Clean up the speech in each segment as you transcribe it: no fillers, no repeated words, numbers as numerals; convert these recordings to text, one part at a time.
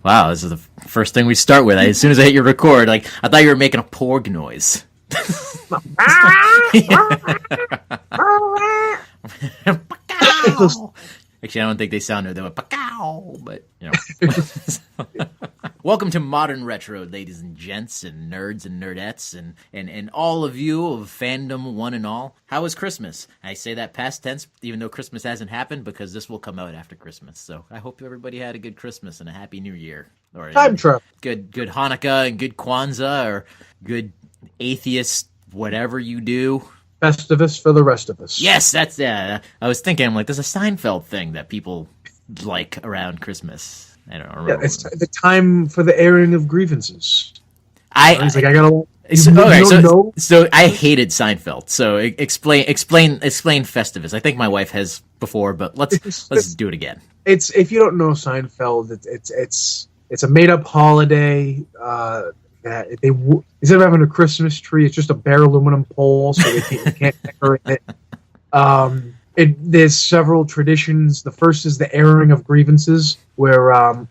Wow, this is the first thing we start with. As soon as I hit your record, like I thought you were making a porg noise. Actually, I don't think they sounded that way, but you know. Welcome to Modern Retro, ladies and gents, and nerds and nerdettes, and all of you of fandom, one and all. How was Christmas? I say that past tense, even though Christmas hasn't happened, because this will come out after Christmas. So I hope everybody had a good Christmas and a Happy New Year. Or Time travel. Good Hanukkah and good Kwanzaa, or good atheist, whatever you do. Festivus for the rest of us. Yes, that's I was thinking, I'm like, there's a Seinfeld thing that people like around Christmas. I don't remember. Yeah, it's the time for the airing of grievances. He's like, I gotta. So I hated Seinfeld. So explain Festivus. I think my wife has before, but let's do it again. It's if you don't know Seinfeld, it's a made up holiday. That instead of having a Christmas tree, it's just a bare aluminum pole, so they can't decorate it. There's several traditions. The first is the airing of grievances, where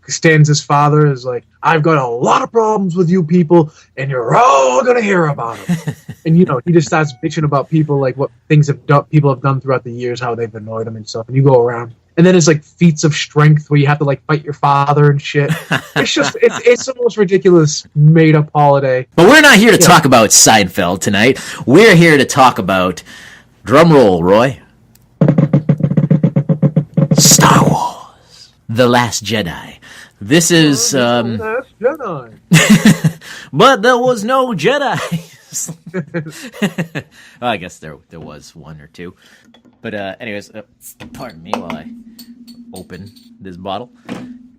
Stan's father is like, "I've got a lot of problems with you people, and you're all gonna hear about them." And he just starts bitching about people, like what things people have done throughout the years, how they've annoyed him and stuff. And you go around. And then it's like feats of strength where you have to like fight your father and shit. It's just it's the most ridiculous made up holiday. But we're not here to talk about Seinfeld tonight. We're here to talk about, drum roll, Roy, Star Wars: The Last Jedi. This is The Last Jedi. But there was no Jedi. Well, I guess there was one or two. But anyways, pardon me while I open this bottle.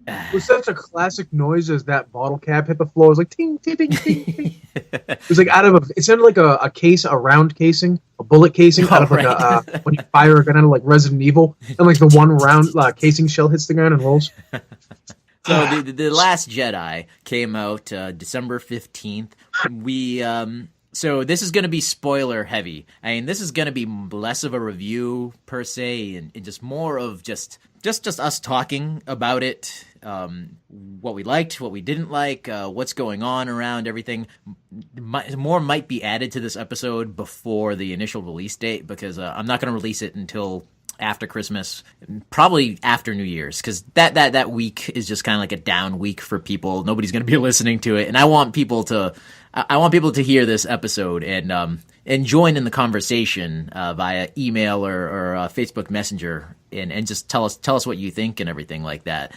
It was such a classic noise as that bottle cap hit the floor. It was like ting, ting, ting, ting, ting. It was like it sounded like a case, a round casing, a bullet casing, out of like when you fire a gun out of like Resident Evil, and like the one round casing shell hits the ground and rolls. So the Last Jedi came out December 15th. So this is going to be spoiler heavy. I mean, this is going to be less of a review per se, and just more of just us talking about it, what we liked, what we didn't like, what's going on around everything. More might be added to this episode before the initial release date, because I'm not going to release it until after Christmas, probably after New Year's, because that week is just kind of like a down week for people. Nobody's going to be listening to it, and I want people to hear this episode and join in the conversation via email or Facebook Messenger, and just tell us what you think and everything like that.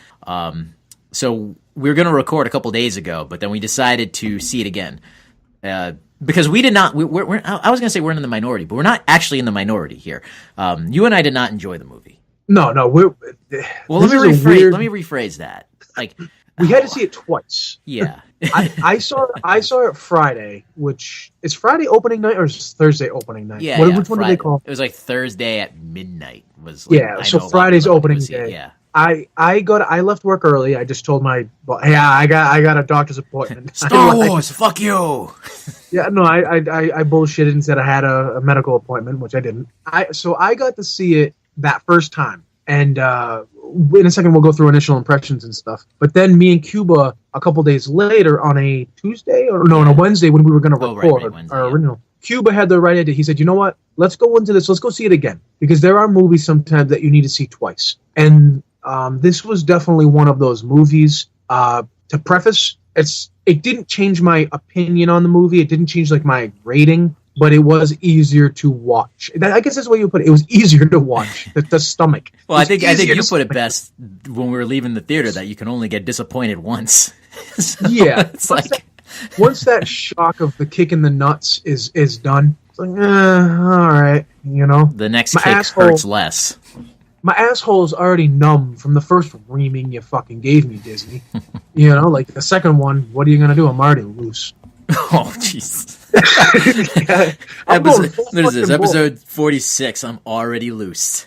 So we were going to record a couple days ago, but then we decided to see it again. Because we did not, I was going to say we're in the minority, but we're not actually in the minority here. You and I did not enjoy the movie. No. Let me rephrase that. Like, we had to see it twice. Yeah. I saw it Friday, which is Friday opening night or is Thursday opening night? Yeah. Which one do they call? It was like Thursday at midnight. So Friday's opening day. Yeah. I left work early. I just told my boss, "Hey, I got a doctor's appointment." Star Wars, fuck you. Yeah, no, I bullshitted and said I had a medical appointment, which I didn't. So I got to see it that first time, and in a second we'll go through initial impressions and stuff. But then me and Cuba a couple days later on a Tuesday on a Wednesday when we were going to record our original. Cuba had the right idea. He said, "You know what? Let's go into this. Let's go see it again, because there are movies sometimes that you need to see twice." And this was definitely one of those movies. To preface, it didn't change my opinion on the movie. It didn't change like my rating, but it was easier to watch. I guess that's the way you put it. It was easier to watch. The stomach. Well, I think you put it best when we were leaving the theater, that you can only get disappointed once. So yeah, it's like once that shock of the kick in the nuts is done, it's like, all right, the next kick hurts less. My asshole is already numb from the first reaming you fucking gave me, Disney. Like the second one, what are you going to do? I'm already loose. Oh, jeez. Yeah, what is this? Episode 46. I'm already loose.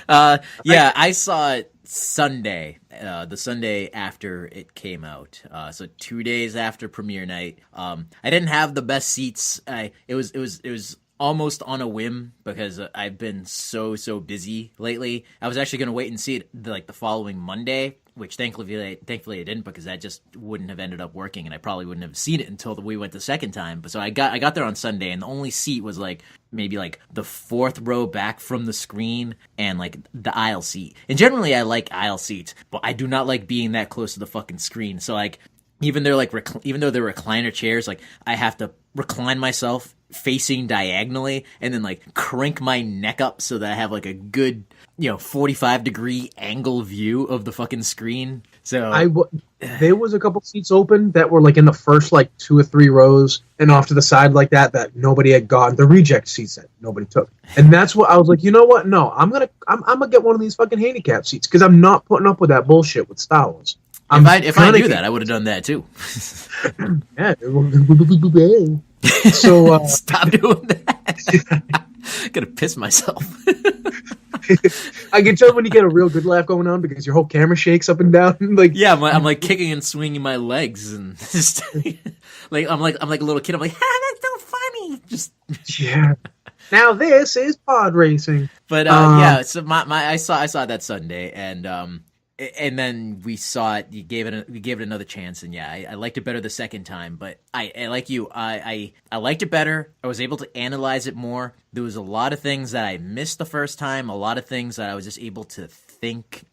Yeah, I saw it Sunday, the Sunday after it came out. So 2 days after premiere night. I didn't have the best seats. It was almost on a whim because I've been so busy lately. I was actually going to wait and see it like the following Monday, which thankfully I didn't, because that just wouldn't have ended up working, and I probably wouldn't have seen it until we went the second time. But so I got there on Sunday, and the only seat was like maybe like the fourth row back from the screen and like the aisle seat. And generally I like aisle seats, but I do not like being that close to the fucking screen. So like even though they're recliner chairs, like I have to recline myself facing diagonally and then like crank my neck up so that I have like a good 45-degree angle view of the fucking screen. So there was a couple seats open that were like in the first like 2 or 3 rows and off to the side like that nobody had gotten, the reject seats that nobody took. And that's what I was like, you know what? No, I'm gonna get one of these fucking handicap seats because I'm not putting up with that bullshit with Star Wars. If I knew that, I would have done that too. Yeah. So stop doing that. Gonna piss myself. I can tell when you get a real good laugh going on because your whole camera shakes up and down. Like yeah, I'm like kicking and swinging my legs and just like I'm like a little kid. I'm like, that's so funny. Just yeah. Now this is pod racing. But yeah, so I saw that Sunday, and then we saw it. We gave it another chance, and yeah, I liked it better the second time. But I like you. I liked it better. I was able to analyze it more. There was a lot of things that I missed the first time. A lot of things that I was just able to think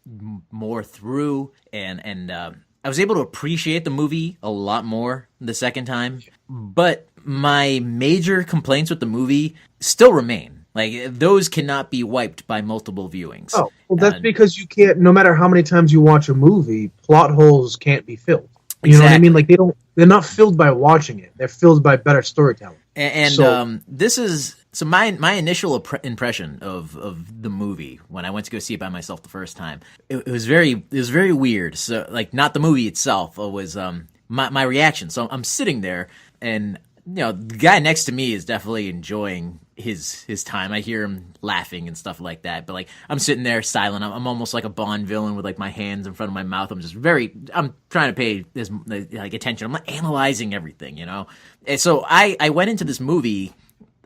more through, and I was able to appreciate the movie a lot more the second time. But my major complaints with the movie still remain. Like, those cannot be wiped by multiple viewings. Oh, well, that's because you can't, no matter how many times you watch a movie, plot holes can't be filled. You know what I mean? Like, they're not filled by watching it. They're filled by better storytelling. And this is, so my initial impression of the movie when I went to go see it by myself the first time, it was very weird. So, like, not the movie itself, it was my reaction. So I'm sitting there, and the guy next to me is definitely enjoying his time. I hear him laughing and stuff like that, but like I'm sitting there silent. I'm almost like a Bond villain with like my hands in front of my mouth. I'm trying to pay this like attention. I'm not analyzing everything, And so I went into this movie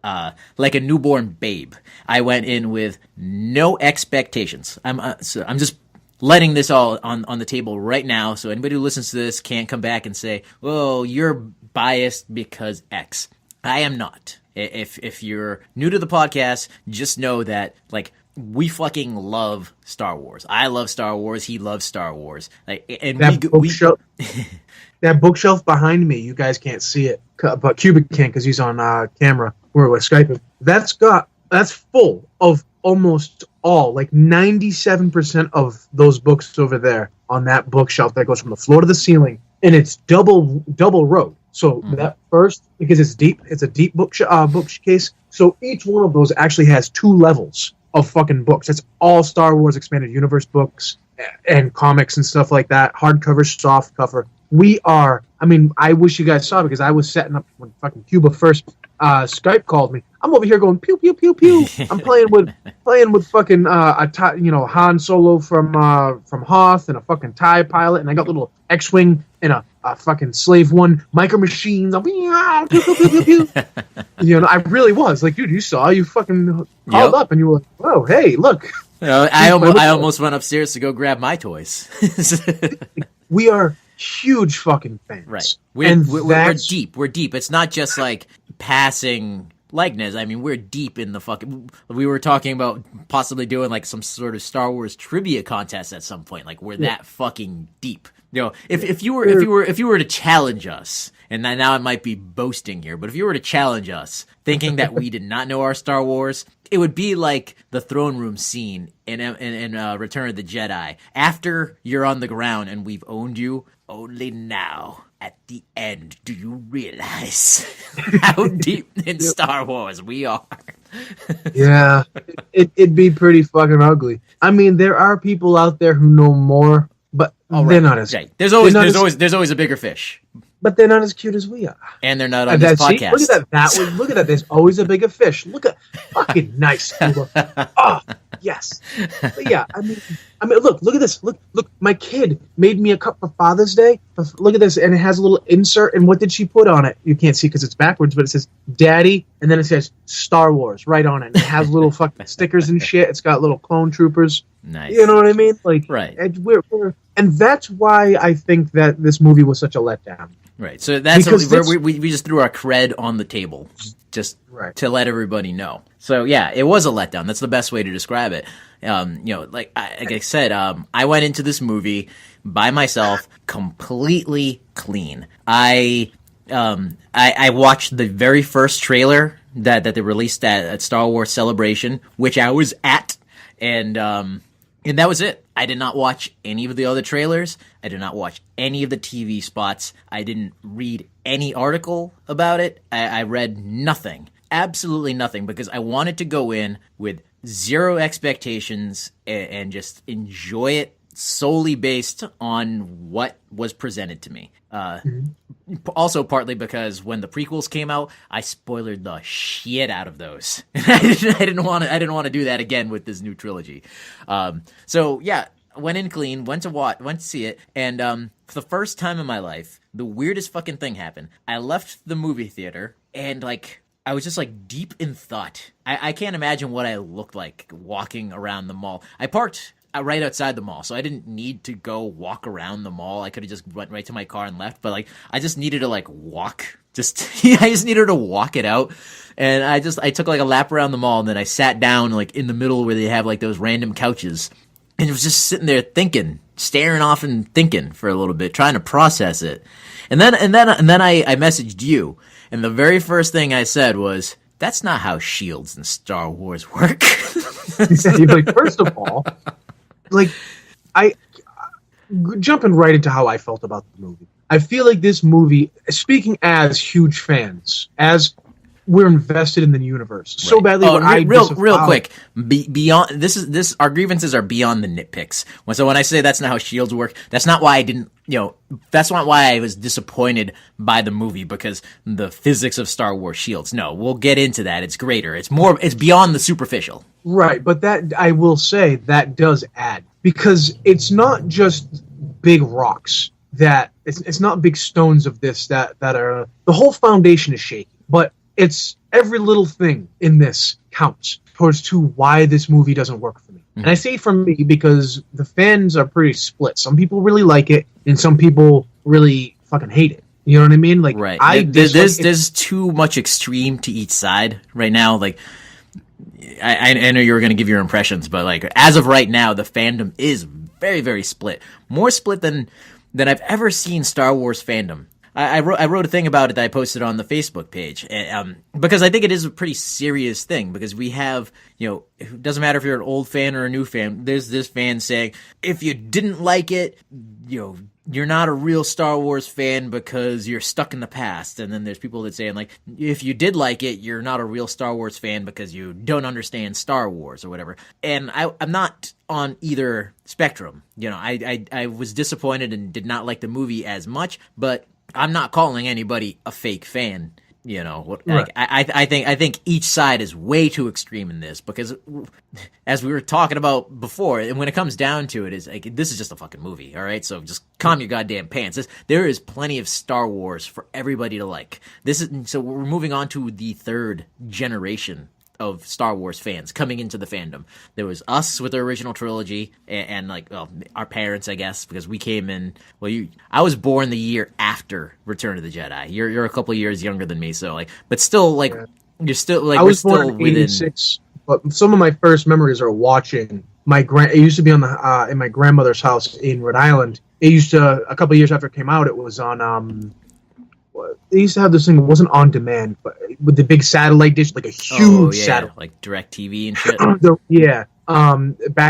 like a newborn babe. I went in with no expectations. I'm just letting this all on the table right now, so anybody who listens to this can't come back and say, "Well, you're biased because X." I am not. If you're new to the podcast, just know that like we fucking love Star Wars. I love Star Wars. He loves Star Wars. Like, and that bookshelf behind me, you guys can't see it, but Cubic can because he's on camera. We're Skyping. That's full of almost all, like 97% of those books over there on that bookshelf that goes from the floor to the ceiling, and it's double row. So that first, because it's deep, it's a deep bookcase. So each one of those actually has 2 levels of fucking books. It's all Star Wars Expanded Universe books and comics and stuff like that. Hardcover, softcover. I wish you guys saw, because I was setting up when fucking Cuba first Skype called me. I'm over here going pew pew pew pew. I'm playing with fucking Han Solo from Hoth and a fucking TIE pilot, and I got little X-wing and a fucking Slave One micro machines. I'm pew pew pew pew pew. I really was like, dude, you fucking called up and you were like, whoa, hey, look. I almost went upstairs to go grab my toys. We are huge fucking fans, right? We're deep. We're deep. It's not just like passing likeness. I mean, we're deep in the fucking. We were talking about possibly doing like some sort of Star Wars trivia contest at some point. Like, we're that fucking deep. If you were to challenge us, and now I might be boasting here, but if you were to challenge us, thinking that we did not know our Star Wars, it would be like the throne room scene in Return of the Jedi. After you're on the ground and we've owned you, only now, at the end, do you realize how deep in Star Wars we are. Yeah, it'd be pretty fucking ugly. I mean, there are people out there who know more, but they're not as. Right. There's always a bigger fish. But they're not as cute as we are. And they're not on this podcast. Look at that. Look at that. There's always a bigger fish. Look at fucking nice. Oh, Yes. But yeah, look at this. Look, my kid made me a cup for Father's Day. Look at this, and it has a little insert, and what did she put on it? You can't see because it's backwards, but it says Daddy, and then it says Star Wars right on it. And it has little fucking stickers and shit. It's got little clone troopers. Nice. You know what I mean? Like, right. And that's why I think that this movie was such a letdown. Right. So we just threw our cred on the table just to let everybody know. So yeah, it was a letdown. That's the best way to describe it. Like I said, I went into this movie by myself, completely clean. I watched the very first trailer that they released at Star Wars Celebration, which I was at, and that was it. I did not watch any of the other trailers. I did not watch any of the TV spots. I didn't read any article about it. I read nothing. Absolutely nothing, because I wanted to go in with zero expectations and just enjoy it solely based on what was presented to me. Also, partly because when the prequels came out, I spoiled the shit out of those. I didn't want to do that again with this new trilogy. So yeah, went in clean, went to see it, and for the first time in my life, the weirdest fucking thing happened. I left the movie theater, and I was just deep in thought. I can't imagine what I looked like walking around the mall. I parked right outside the mall, so I didn't need to go walk around the mall. I could have just went right to my car and left, but I just needed to walk. I just needed to walk it out, and I took a lap around the mall, and then I sat down in the middle where they have those random couches, and it was just sitting there thinking, staring off and thinking for a little bit, trying to process it, and then I messaged you, and the very first thing I said was, "That's not how shields in Star Wars work." First of all. I jumping right into how I felt about the movie. I feel like this movie, speaking as huge fans, as we're invested in the universe so badly. Real quick, beyond this, our grievances are beyond the nitpicks. So when I say that's not how shields work, that's not why I didn't. That's not why I was disappointed by the movie, because the physics of Star Wars shields. No, we'll get into that. It's greater. It's beyond the superficial. Right, but that, I will say, that does add, because it's not just big rocks that it's not big stones of this that are, the whole foundation is shaky, but it's every little thing in this counts towards to why this movie doesn't work for me. Mm-hmm. And I say for me because the fans are pretty split. Some people really like it, and some people really fucking hate it. You know what I mean? Right. There's too much extreme to each side right now. I know you were going to give your impressions, but as of right now, the fandom is very, very split. More split than I've ever seen Star Wars fandom. I wrote a thing about it that I posted on the Facebook page, because I think it is a pretty serious thing, because we have, it doesn't matter if you're an old fan or a new fan, there's this fan saying, if you didn't like it, you're not a real Star Wars fan because you're stuck in the past. And then there's people that say, if you did like it, you're not a real Star Wars fan because you don't understand Star Wars or whatever. And I'm not on either spectrum. I was disappointed and did not like the movie as much, but I'm not calling anybody a fake fan. Right. I think each side is way too extreme in this, because as we were talking about before, and when it comes down to it, is this is just a fucking movie, all right? So just calm your goddamn pants. There is plenty of Star Wars for everybody to like. So we're moving on to the third generation of Star Wars fans coming into the fandom. There was us with the original trilogy, and our parents, I guess, because we came in. I was born the year after Return of the Jedi. You're a couple of years younger than me, so but still, you're still I was born in '86, but some of my first memories are watching it used to be on the in my grandmother's house in Rhode Island. It used to, a couple of years after it came out, it was on they used to have this thing. It wasn't on demand, but with the big satellite dish, a huge satellite, like DirecTV and shit. Back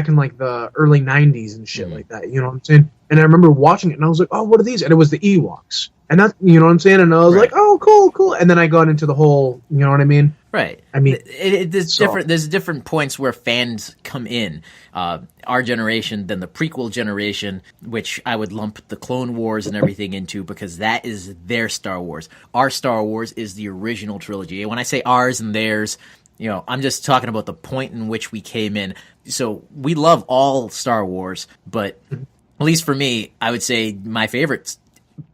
in the early '90s and shit like that. You know what I'm saying? And I remember watching it, and I was like, "Oh, what are these?" And it was the Ewoks, and that, you know what I'm saying? And I was like, "Oh, cool." And then I got into the whole, you know what I mean? Right. I mean, there's different points where fans come in. Our generation, then the prequel generation, which I would lump the Clone Wars and everything into, because that is their Star Wars. Our Star Wars is the original trilogy. And when I say ours and theirs, I'm just talking about the point in which we came in. So we love all Star Wars, but at least for me, I would say my favorite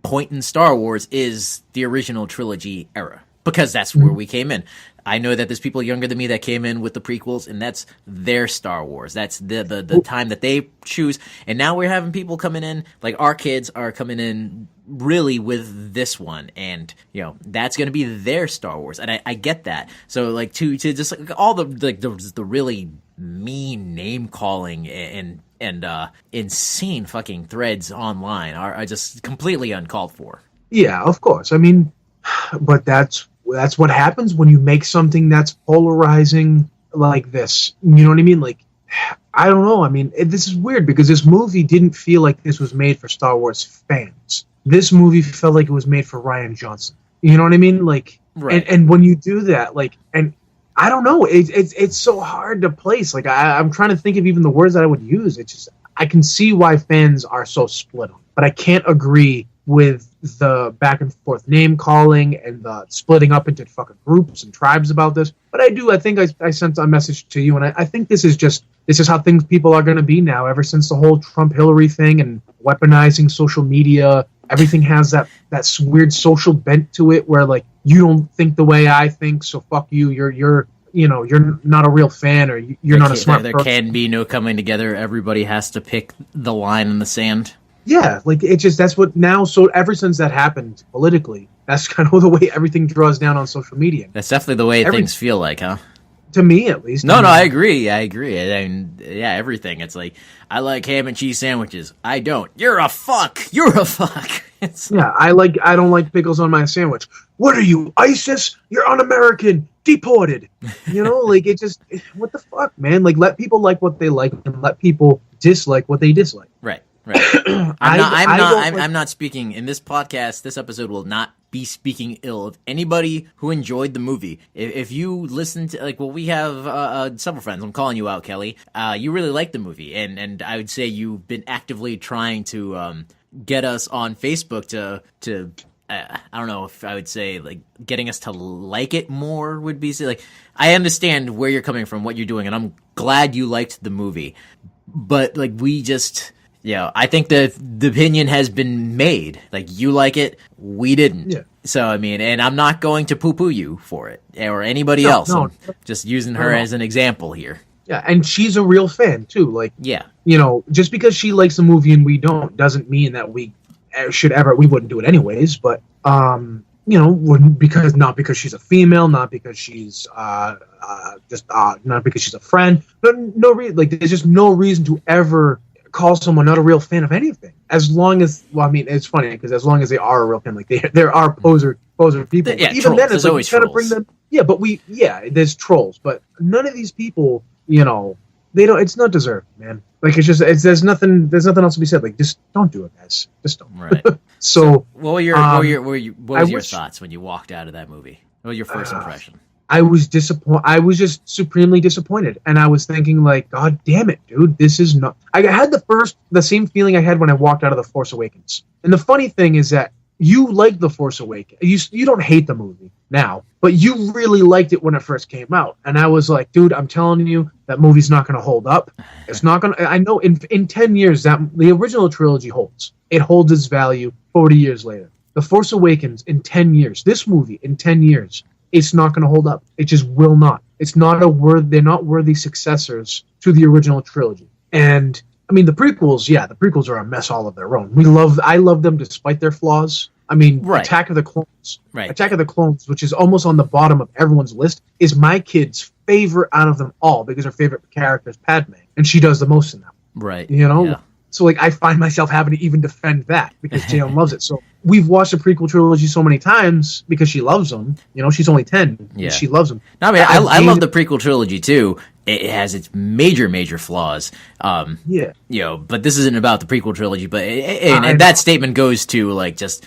point in Star Wars is the original trilogy era, because that's where we came in. I know that there's people younger than me that came in with the prequels, and that's their Star Wars. That's the time that they choose. And now we're having people coming in, like our kids are coming in really with this one, and that's going to be their Star Wars, and I get that. So like to just like all the really mean name calling and insane fucking threads online are just completely uncalled for. Yeah, of course. I mean, but that's what happens when you make something that's polarizing like this. You know what I mean? Like, I don't know. I mean, this is weird because this movie didn't feel like this was made for Star Wars fans. This movie felt like it was made for Rian Johnson. You know what I mean? Like, right. And when you do that, like, and I don't know, it's so hard to place. Like, I'm trying to think of even the words that I would use. It's just, I can see why fans are so split on, but I can't agree with the back and forth name calling and the splitting up into fucking groups and tribes about this. But I think I sent a message to you, and I think this is how people are going to be now, ever since the whole Trump-Hillary thing and weaponizing social media. Everything has that weird social bent to it where, like, you don't think the way I think, so fuck you. You're not a real fan, or you're not a smart person. There can be no coming together. Everybody has to pick the line in the sand. Yeah, like, that's what now, so ever since that happened politically, that's kind of the way everything draws down on social media. That's definitely the way things feel like, huh? To me, at least. No, I agree. I mean, yeah, everything. It's like, I like ham and cheese sandwiches. I don't. You're a fuck. Yeah, I don't like pickles on my sandwich. What are you, ISIS? You're un-American. Deported. Like, what the fuck, man? Like, let people like what they like and let people dislike what they dislike. Right. I'm not speaking in this podcast. This episode will not be speaking ill of anybody who enjoyed the movie. If you listen to, like, well, we have several friends. I'm calling you out, Kelly. You really like the movie, and I would say you've been actively trying to get us on Facebook to I don't know if I would say, like, getting us to like it more would be, like, I understand where you're coming from, what you're doing, and I'm glad you liked the movie, but, like, we just. Yeah, I think the opinion has been made. Like, you like it, we didn't. Yeah. So, I mean, and I'm not going to poo-poo you for it, or anybody else. I'm just using her as an example here. Yeah, and she's a real fan, too. Like, yeah. Just because she likes the movie and we don't, doesn't mean that we wouldn't do it anyways, but, not because she's a female, not because she's, not because she's a friend, no reason, like, there's just no reason to ever call someone not a real fan of anything, as long as, well, I mean, it's funny because as long as they are a real fan, like, there are poser people. Yeah, even trolls. then, it's there's always trying trolls. to bring them. Yeah, but there's trolls, but none of these people, they don't. It's not deserved, man. Like, there's nothing else to be said. Like, just don't do it, guys. Just don't. Right. So, what were your thoughts when you walked out of that movie? What was your first impression? I was disappointed. I was just supremely disappointed, and I was thinking, like, God damn it, dude, this is not. I had the same feeling I had when I walked out of The Force Awakens. And the funny thing is that you like The Force Awakens. You don't hate the movie now, but you really liked it when it first came out. And I was like, dude, I'm telling you, that movie's not going to hold up. It's not going to. I know in 10 years that the original trilogy holds. It holds its value 40 years later. The Force Awakens in 10 years. This movie in 10 years. It's not going to hold up. It just will not. It's not they're not worthy successors to the original trilogy. And I mean, the prequels are a mess all of their own. I love them despite their flaws. I mean, right. Attack of the Clones, which is almost on the bottom of everyone's list, is my kid's favorite out of them all because her favorite character is Padme, and she does the most in them. Right. Yeah. So, like, I find myself having to even defend that because Jalen loves it. So we've watched the prequel trilogy so many times because she loves them. She's only 10. Yeah. She loves them. No, I mean, I love the prequel trilogy, too. It has its major flaws. Yeah. But this isn't about the prequel trilogy. But and that statement goes to, like, just,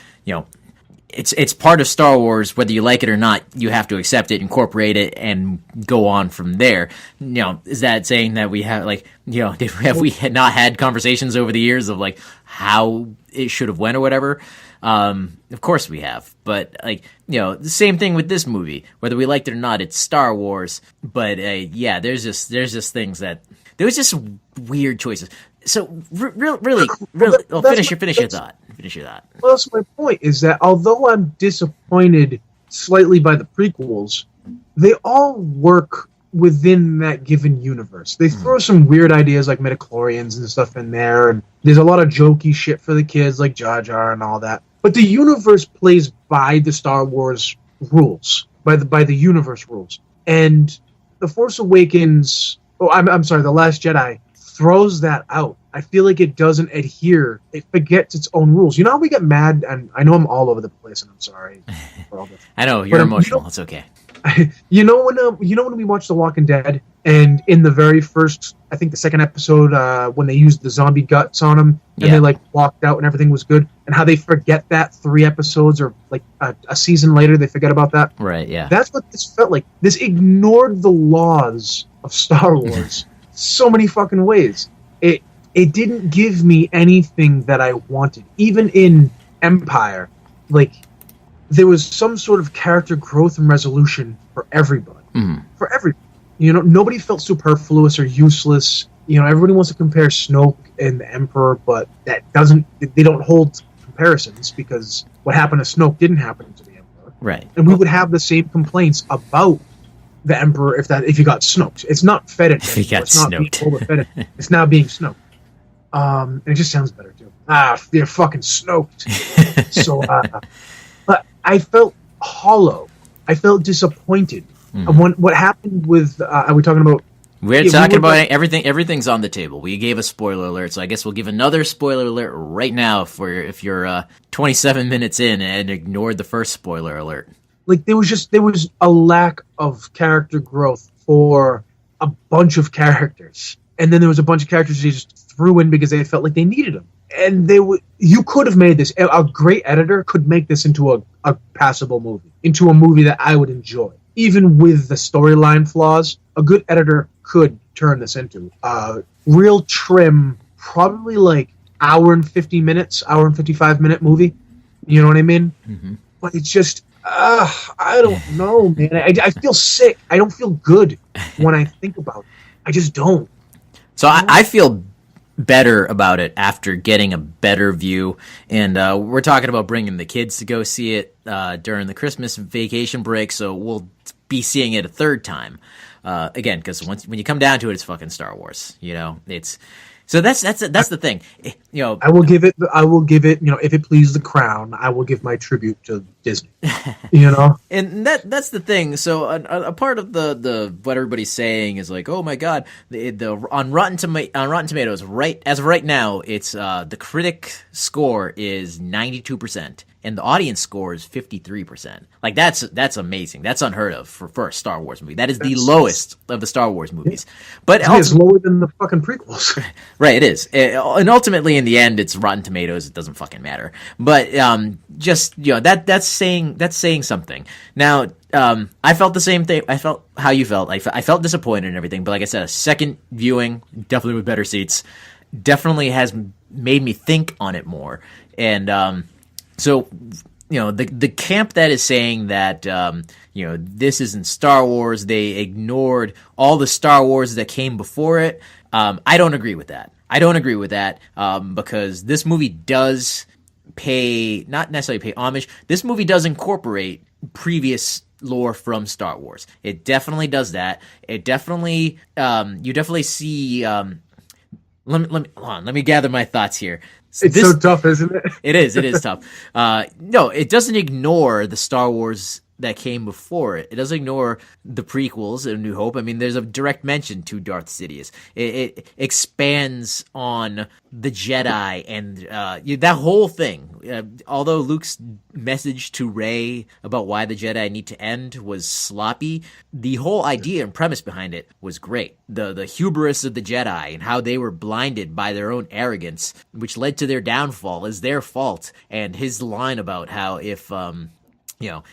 it's part of Star Wars, whether you like it or not. You have to accept it, incorporate it, and go on from there. Is that saying that we have have we not had conversations over the years of like how it should have went or whatever? Of course we have, but the same thing with this movie, whether we liked it or not. It's Star Wars, but there's just things that there was just weird choices. So really, finish your thought. Well, that's my point, is that although I'm disappointed slightly by the prequels, they all work within that given universe. They throw some weird ideas like midichlorians and stuff in there, and there's a lot of jokey shit for the kids like Jar Jar and all that. But the universe plays by the Star Wars rules, by the universe rules. And The Force Awakens, I'm sorry, The Last Jedi throws that out. I feel like it doesn't adhere. It forgets its own rules. You know how we get mad, and I know I'm all over the place, and I'm sorry for all this. I know you're emotional. It's okay. You know when we watched The Walking Dead, and in the very first, I think the second episode, when they used the zombie guts on them, and they walked out and everything was good, and how they forget that 3 episodes or a season later they forget about that. Right. Yeah. That's what this felt like. This ignored the laws of Star Wars so many fucking ways. It didn't give me anything that I wanted. Even in Empire, there was some sort of character growth and resolution for everybody. For everybody. Nobody felt superfluous or useless. Everybody wants to compare Snoke and the Emperor, but they don't hold comparisons, because what happened to Snoke didn't happen to the Emperor. Right. And we would have the same complaints about the Emperor if you got Snoked. It's not Fetid. If you got Snoked. It's now being Snoked. And it just sounds better too. You're fucking Snoked. So, but I felt hollow. I felt disappointed. What happened with? Are we talking about? We're talking about everything. Everything's on the table. We gave a spoiler alert, so I guess we'll give another spoiler alert right now if you're 27 minutes in and ignored the first spoiler alert. There was a lack of character growth for a bunch of characters, and then there was a bunch of characters they just threw in because they felt like they needed them. And you could have made this. A great editor could make this into a passable movie, into a movie that I would enjoy, even with the storyline flaws. A good editor could turn this into a real trim, probably hour and 50 minutes, hour and 55-minute movie. You know what I mean? Mm-hmm. But it's just. I don't know, man. I feel sick. I don't feel good when I think about it. I just don't. So I feel better about it after getting a better view. And we're talking about bringing the kids to go see it during the Christmas vacation break, so we'll be seeing it a third time. Again, because when you come down to it, it's fucking Star Wars. It's... So that's the thing. I will give it. If it pleases the crown, I will give my tribute to Disney. And that's the thing. So a part of the what everybody's saying is like, oh my god, on Rotten Tomatoes, right as of right now, it's the critic score is 92%. And the audience score is 53%. That's amazing. That's unheard of for a Star Wars movie. That is the lowest of the Star Wars movies. But it's lower than the fucking prequels. Right, it is. And ultimately, in the end, it's Rotten Tomatoes. It doesn't fucking matter. But that's saying something. Now, I felt the same thing. I felt how you felt. I felt disappointed and everything. But like I said, a second viewing, definitely with better seats, definitely has made me think on it more. And so, the camp that is saying that, this isn't Star Wars, they ignored all the Star Wars that came before it, I don't agree with that. Because this movie does not necessarily pay homage, this movie does incorporate previous lore from Star Wars. It definitely does that. It definitely, you definitely see, let me gather my thoughts here. It's so tough, isn't it? It is tough. No, it doesn't ignore the Star Wars that came before it. It doesn't ignore the prequels in New Hope. I mean, there's a direct mention to Darth Sidious. It expands on the Jedi and that whole thing. Although Luke's message to Rey about why the Jedi need to end was sloppy, the whole idea and premise behind it was great. The hubris of the Jedi and how they were blinded by their own arrogance, which led to their downfall, is their fault. And his line about how if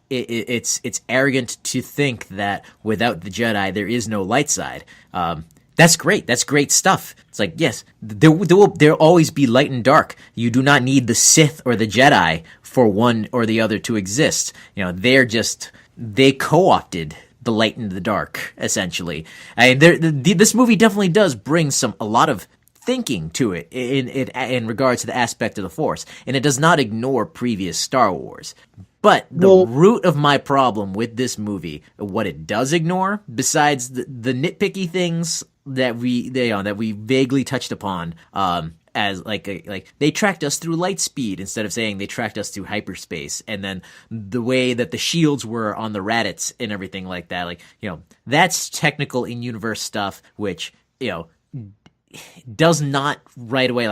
it's arrogant to think that without the Jedi there is no light side. That's great. That's great stuff. It's like, yes, there'll always be light and dark. You do not need the Sith or the Jedi for one or the other to exist. They co-opted the light and the dark, essentially. This movie definitely does bring a lot of thinking to it in regards to the aspect of the Force, and it does not ignore previous Star Wars. But the root of my problem with this movie, what it does ignore, besides the nitpicky things that we vaguely touched upon, as like they tracked us through light speed instead of saying they tracked us through hyperspace, and then the way that the shields were on the Raditz and everything like that, that's technical in-universe stuff, which does not right away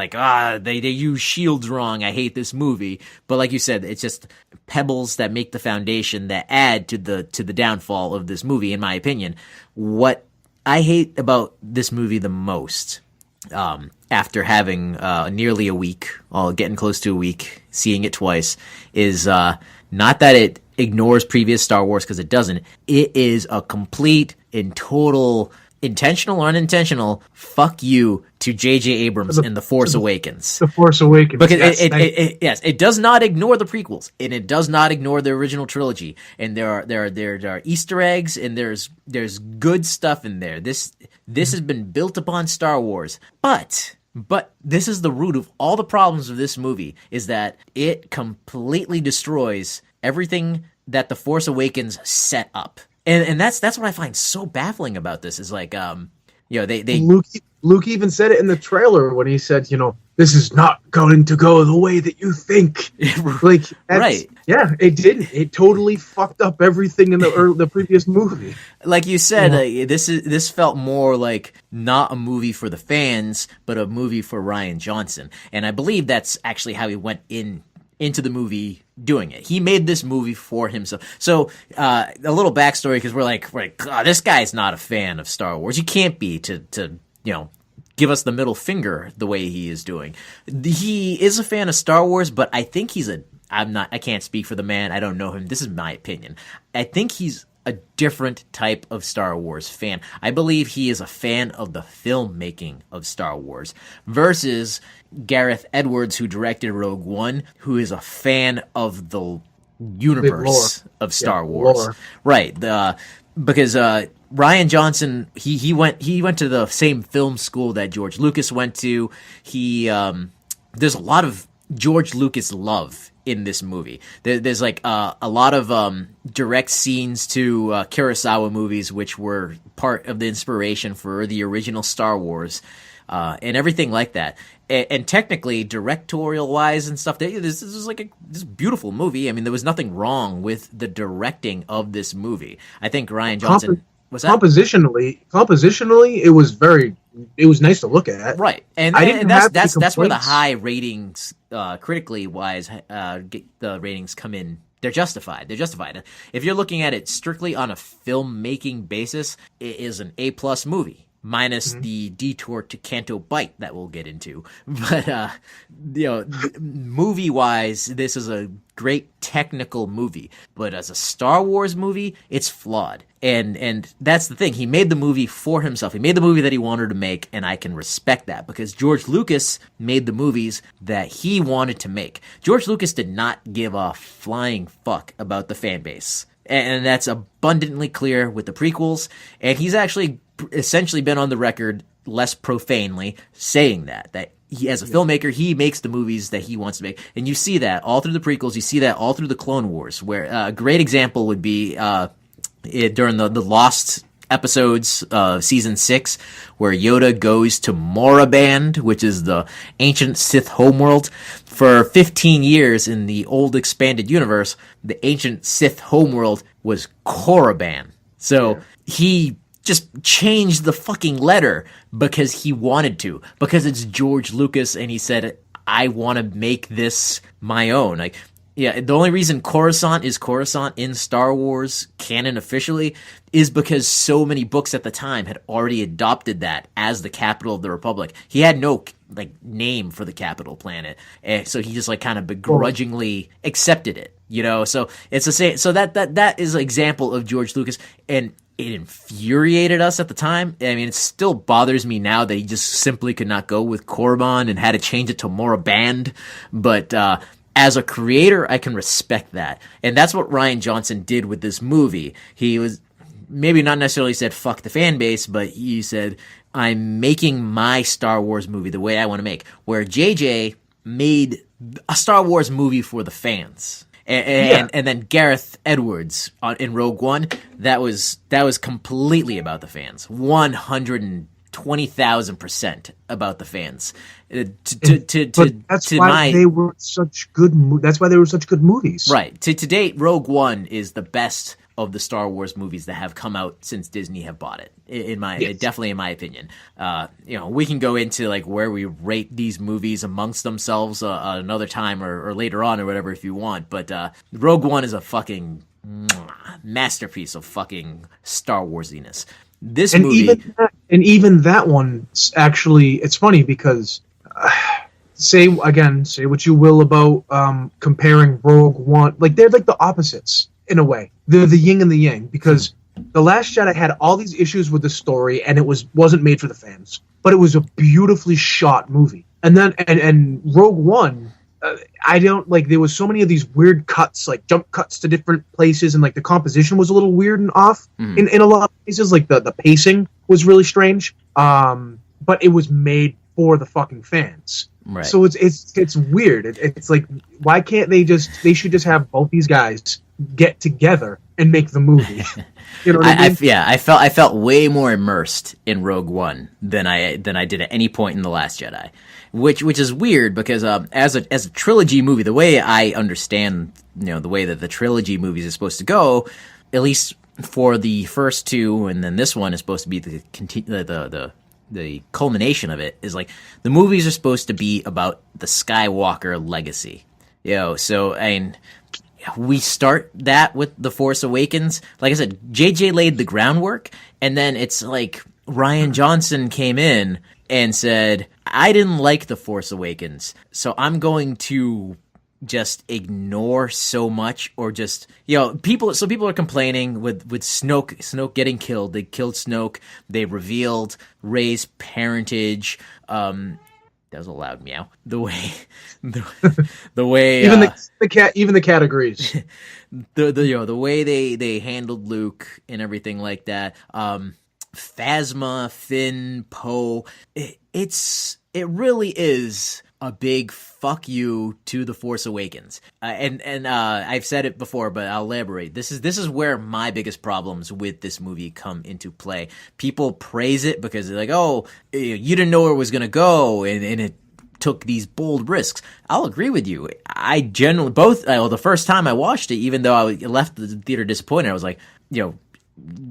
they use shields wrong, I hate this movie. But like you said, it's just pebbles that make the foundation that add to the downfall of this movie, in my opinion. What I hate about this movie the most, after having nearly a week, getting close to a week, seeing it twice, is not that it ignores previous Star Wars, because it doesn't. It is a complete and total, intentional or unintentional, fuck you to J.J. Abrams in The Force Awakens. The Force Awakens. Because it does not ignore the prequels, and it does not ignore the original trilogy. And there are Easter eggs, and there's good stuff in there. This has been built upon Star Wars. But this is the root of all the problems of this movie, is that it completely destroys everything that The Force Awakens set up. And that's what I find so baffling about this, is Luke even said it in the trailer when he said, this is not going to go the way that you think. Right. Yeah, it didn't. It totally fucked up everything in the previous movie. Like you said, this felt more like not a movie for the fans, but a movie for Rian Johnson. And I believe that's actually how he went into the movie doing it. He made this movie for himself. So a little backstory, because we're like, this guy's not a fan of Star Wars. You can't be to give us the middle finger the way he is doing. He is a fan of Star Wars, but I think I can't speak for the man. I don't know him. This is my opinion. I think he's a different type of Star Wars fan. I believe he is a fan of the filmmaking of Star Wars, versus Gareth Edwards, who directed Rogue One, who is a fan of the universe of Star Wars. Lore. Right. Because Rian Johnson, he went to the same film school that George Lucas went to. There's a lot of George Lucas love in this movie. There's a lot of direct scenes to Kurosawa movies, which were part of the inspiration for the original Star Wars, and everything like that. And technically, directorial wise and stuff, this is this beautiful movie. I mean, there was nothing wrong with the directing of this movie. I think Rian Johnson. What's that? Compositionally, it was nice to look at. Right, and that's where the high ratings, critically wise, the ratings come in. They're justified. If you're looking at it strictly on a filmmaking basis, it is an A+ movie. Minus the detour to Canto Bight that we'll get into. But, movie-wise, this is a great technical movie. But as a Star Wars movie, it's flawed. And that's the thing. He made the movie for himself. He made the movie that he wanted to make, and I can respect that. Because George Lucas made the movies that he wanted to make. George Lucas did not give a flying fuck about the fan base. And that's abundantly clear with the prequels. And he's actually essentially been on the record less profanely saying that he, as a filmmaker, he makes the movies that he wants to make. And you see that all through the prequels. You see that all through the Clone Wars, where a great example would be during the Lost episodes of season 6 where Yoda goes to Moraband, which is the ancient Sith homeworld. For 15 years in the old expanded universe, the ancient Sith homeworld was Korriban. So he just changed the fucking letter because he wanted to, because it's George Lucas and he said, I want to make this my own. Like, yeah, the only reason Coruscant is Coruscant in Star Wars canon officially is because so many books at the time had already adopted that as the capital of the Republic. He had no name for the capital planet, so he just kind of begrudgingly accepted it. So it's the same. So that is an example of George Lucas, and it infuriated us at the time. I mean, it still bothers me now that he just simply could not go with Korriban and had to change it to Moraband, but. As a creator, I can respect that. And that's what Rian Johnson did with this movie. He was maybe not necessarily said, fuck the fan base, but he said, I'm making my Star Wars movie the way I want to make. Where JJ made a Star Wars movie for the fans. And then Gareth Edwards in Rogue One, that was completely about the fans. 120,000% about the fans. That's why they were such good movies. Right. To date, Rogue One is the best of the Star Wars movies that have come out since Disney have bought it. Definitely in my opinion. We can go into where we rate these movies amongst themselves another time or later on or whatever if you want. But Rogue One is a fucking masterpiece of fucking Star Warsiness. This movie, even that one actually, it's funny because. Say what you will about comparing Rogue One. They're the opposites in a way. They're the yin and the yang, because The Last Jedi had all these issues with the story and it wasn't made for the fans, but it was a beautifully shot movie. And then and Rogue One, I don't there was so many of these weird cuts, jump cuts to different places, and the composition was a little weird and off in a lot of places. The pacing was really strange. But it was made for the fucking fans. Right. So it's weird. It's why can't they should just have both these guys get together and make the movie. You know what I mean? I felt way more immersed in Rogue One than I did at any point in The Last Jedi, which is weird because as a trilogy movie, the way I understand the way that the trilogy movies is supposed to go, at least for the first two, and then this one is supposed to be the culmination of it, is the movies are supposed to be about the Skywalker legacy. So we start that with The Force Awakens. Like I said, JJ laid the groundwork, and then it's Rian Johnson came in and said, I didn't like The Force Awakens, so I'm going to just ignore so much, or just people are complaining with Snoke getting killed. They killed Snoke. They revealed Rey's parentage. That was a loud meow. The way even the cat agrees. the way they handled Luke and everything like that. Phasma, Finn, Poe. It really is a big fuck you to The Force Awakens. And I've said it before, but I'll elaborate. This is where my biggest problems with this movie come into play. People praise it because they're oh, you didn't know where it was going to go, and it took these bold risks. I'll agree with you. I generally, the first time I watched it, even though I left the theater disappointed, I was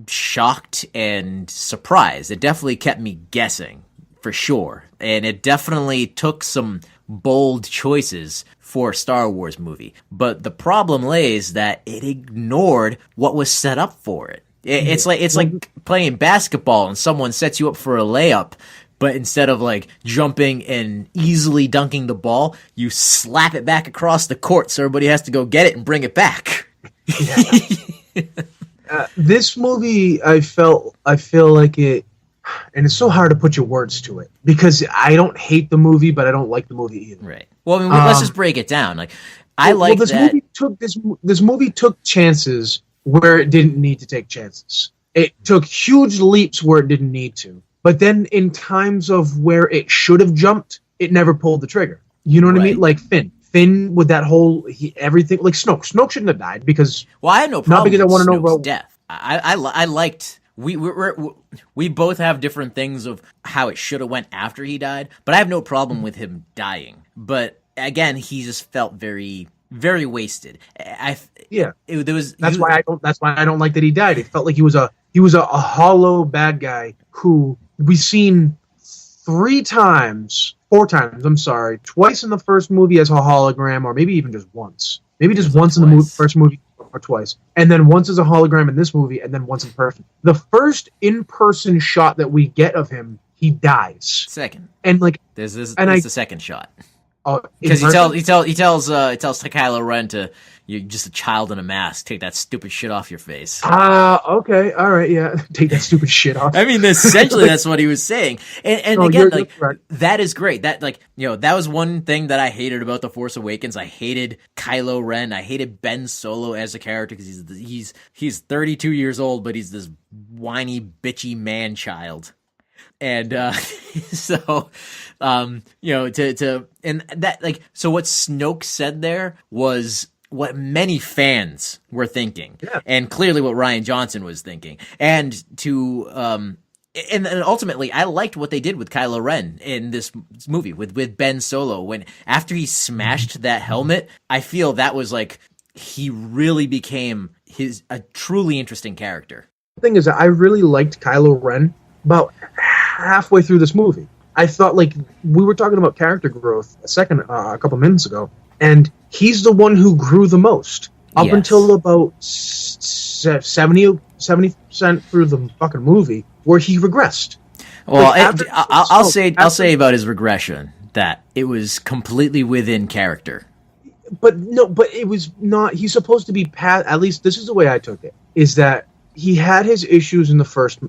shocked and surprised. It definitely kept me guessing, for sure. And it definitely took some bold choices for a Star Wars movie. But the problem lays that it ignored what was set up for it. It's like playing basketball and someone sets you up for a layup, but instead of jumping and easily dunking the ball, you slap it back across the court so everybody has to go get it and bring it back. This movie, I feel like it. And it's so hard to put your words to it because I don't hate the movie, but I don't like the movie either. Right. Well, let's just break it down. This movie took chances where it didn't need to take chances. It took huge leaps where it didn't need to. But then in times of where it should have jumped, it never pulled the trigger. You know what I mean? Finn with that whole Snoke shouldn't have died because. Well, I had no problem. Not because I want to know about death. I liked we both have different things of how it should have went after he died, but I have no problem with him dying. But again, he just felt very, very wasted. There was That's why I don't like that he died. It felt like he was a hollow bad guy who we've seen four times. I'm sorry, twice in the first movie as a hologram, or maybe even just once. Maybe just once in the first movie, or twice, and then once as a hologram in this movie, and then once in person. The first in-person shot that we get of him, he dies. Second, and like there's the second shot. Because he tells Kylo Ren to, you're just a child in a mask. Take that stupid shit off your face. Okay, all right, yeah. Take that stupid shit off. I mean, essentially, that's what he was saying. And again, that is great. That that was one thing that I hated about The Force Awakens. I hated Kylo Ren. I hated Ben Solo as a character because he's 32 years old, but he's this whiny, bitchy man child. And so what Snoke said there was what many fans were thinking, and clearly what Rian Johnson was thinking, and ultimately, I liked what they did with Kylo Ren in this movie with Ben Solo. When after he smashed that helmet, I feel that was like he really became a truly interesting character. The thing is, I really liked Kylo Ren about halfway through this movie. I thought, like, we were talking about character growth a couple minutes ago, and he's the one who grew the most up until about 70% through the fucking movie, where he regressed. Well, I'll say about his regression that it was completely within character. But it was not. He's supposed to be past. At least this is the way I took it. Is that he had his issues in The Force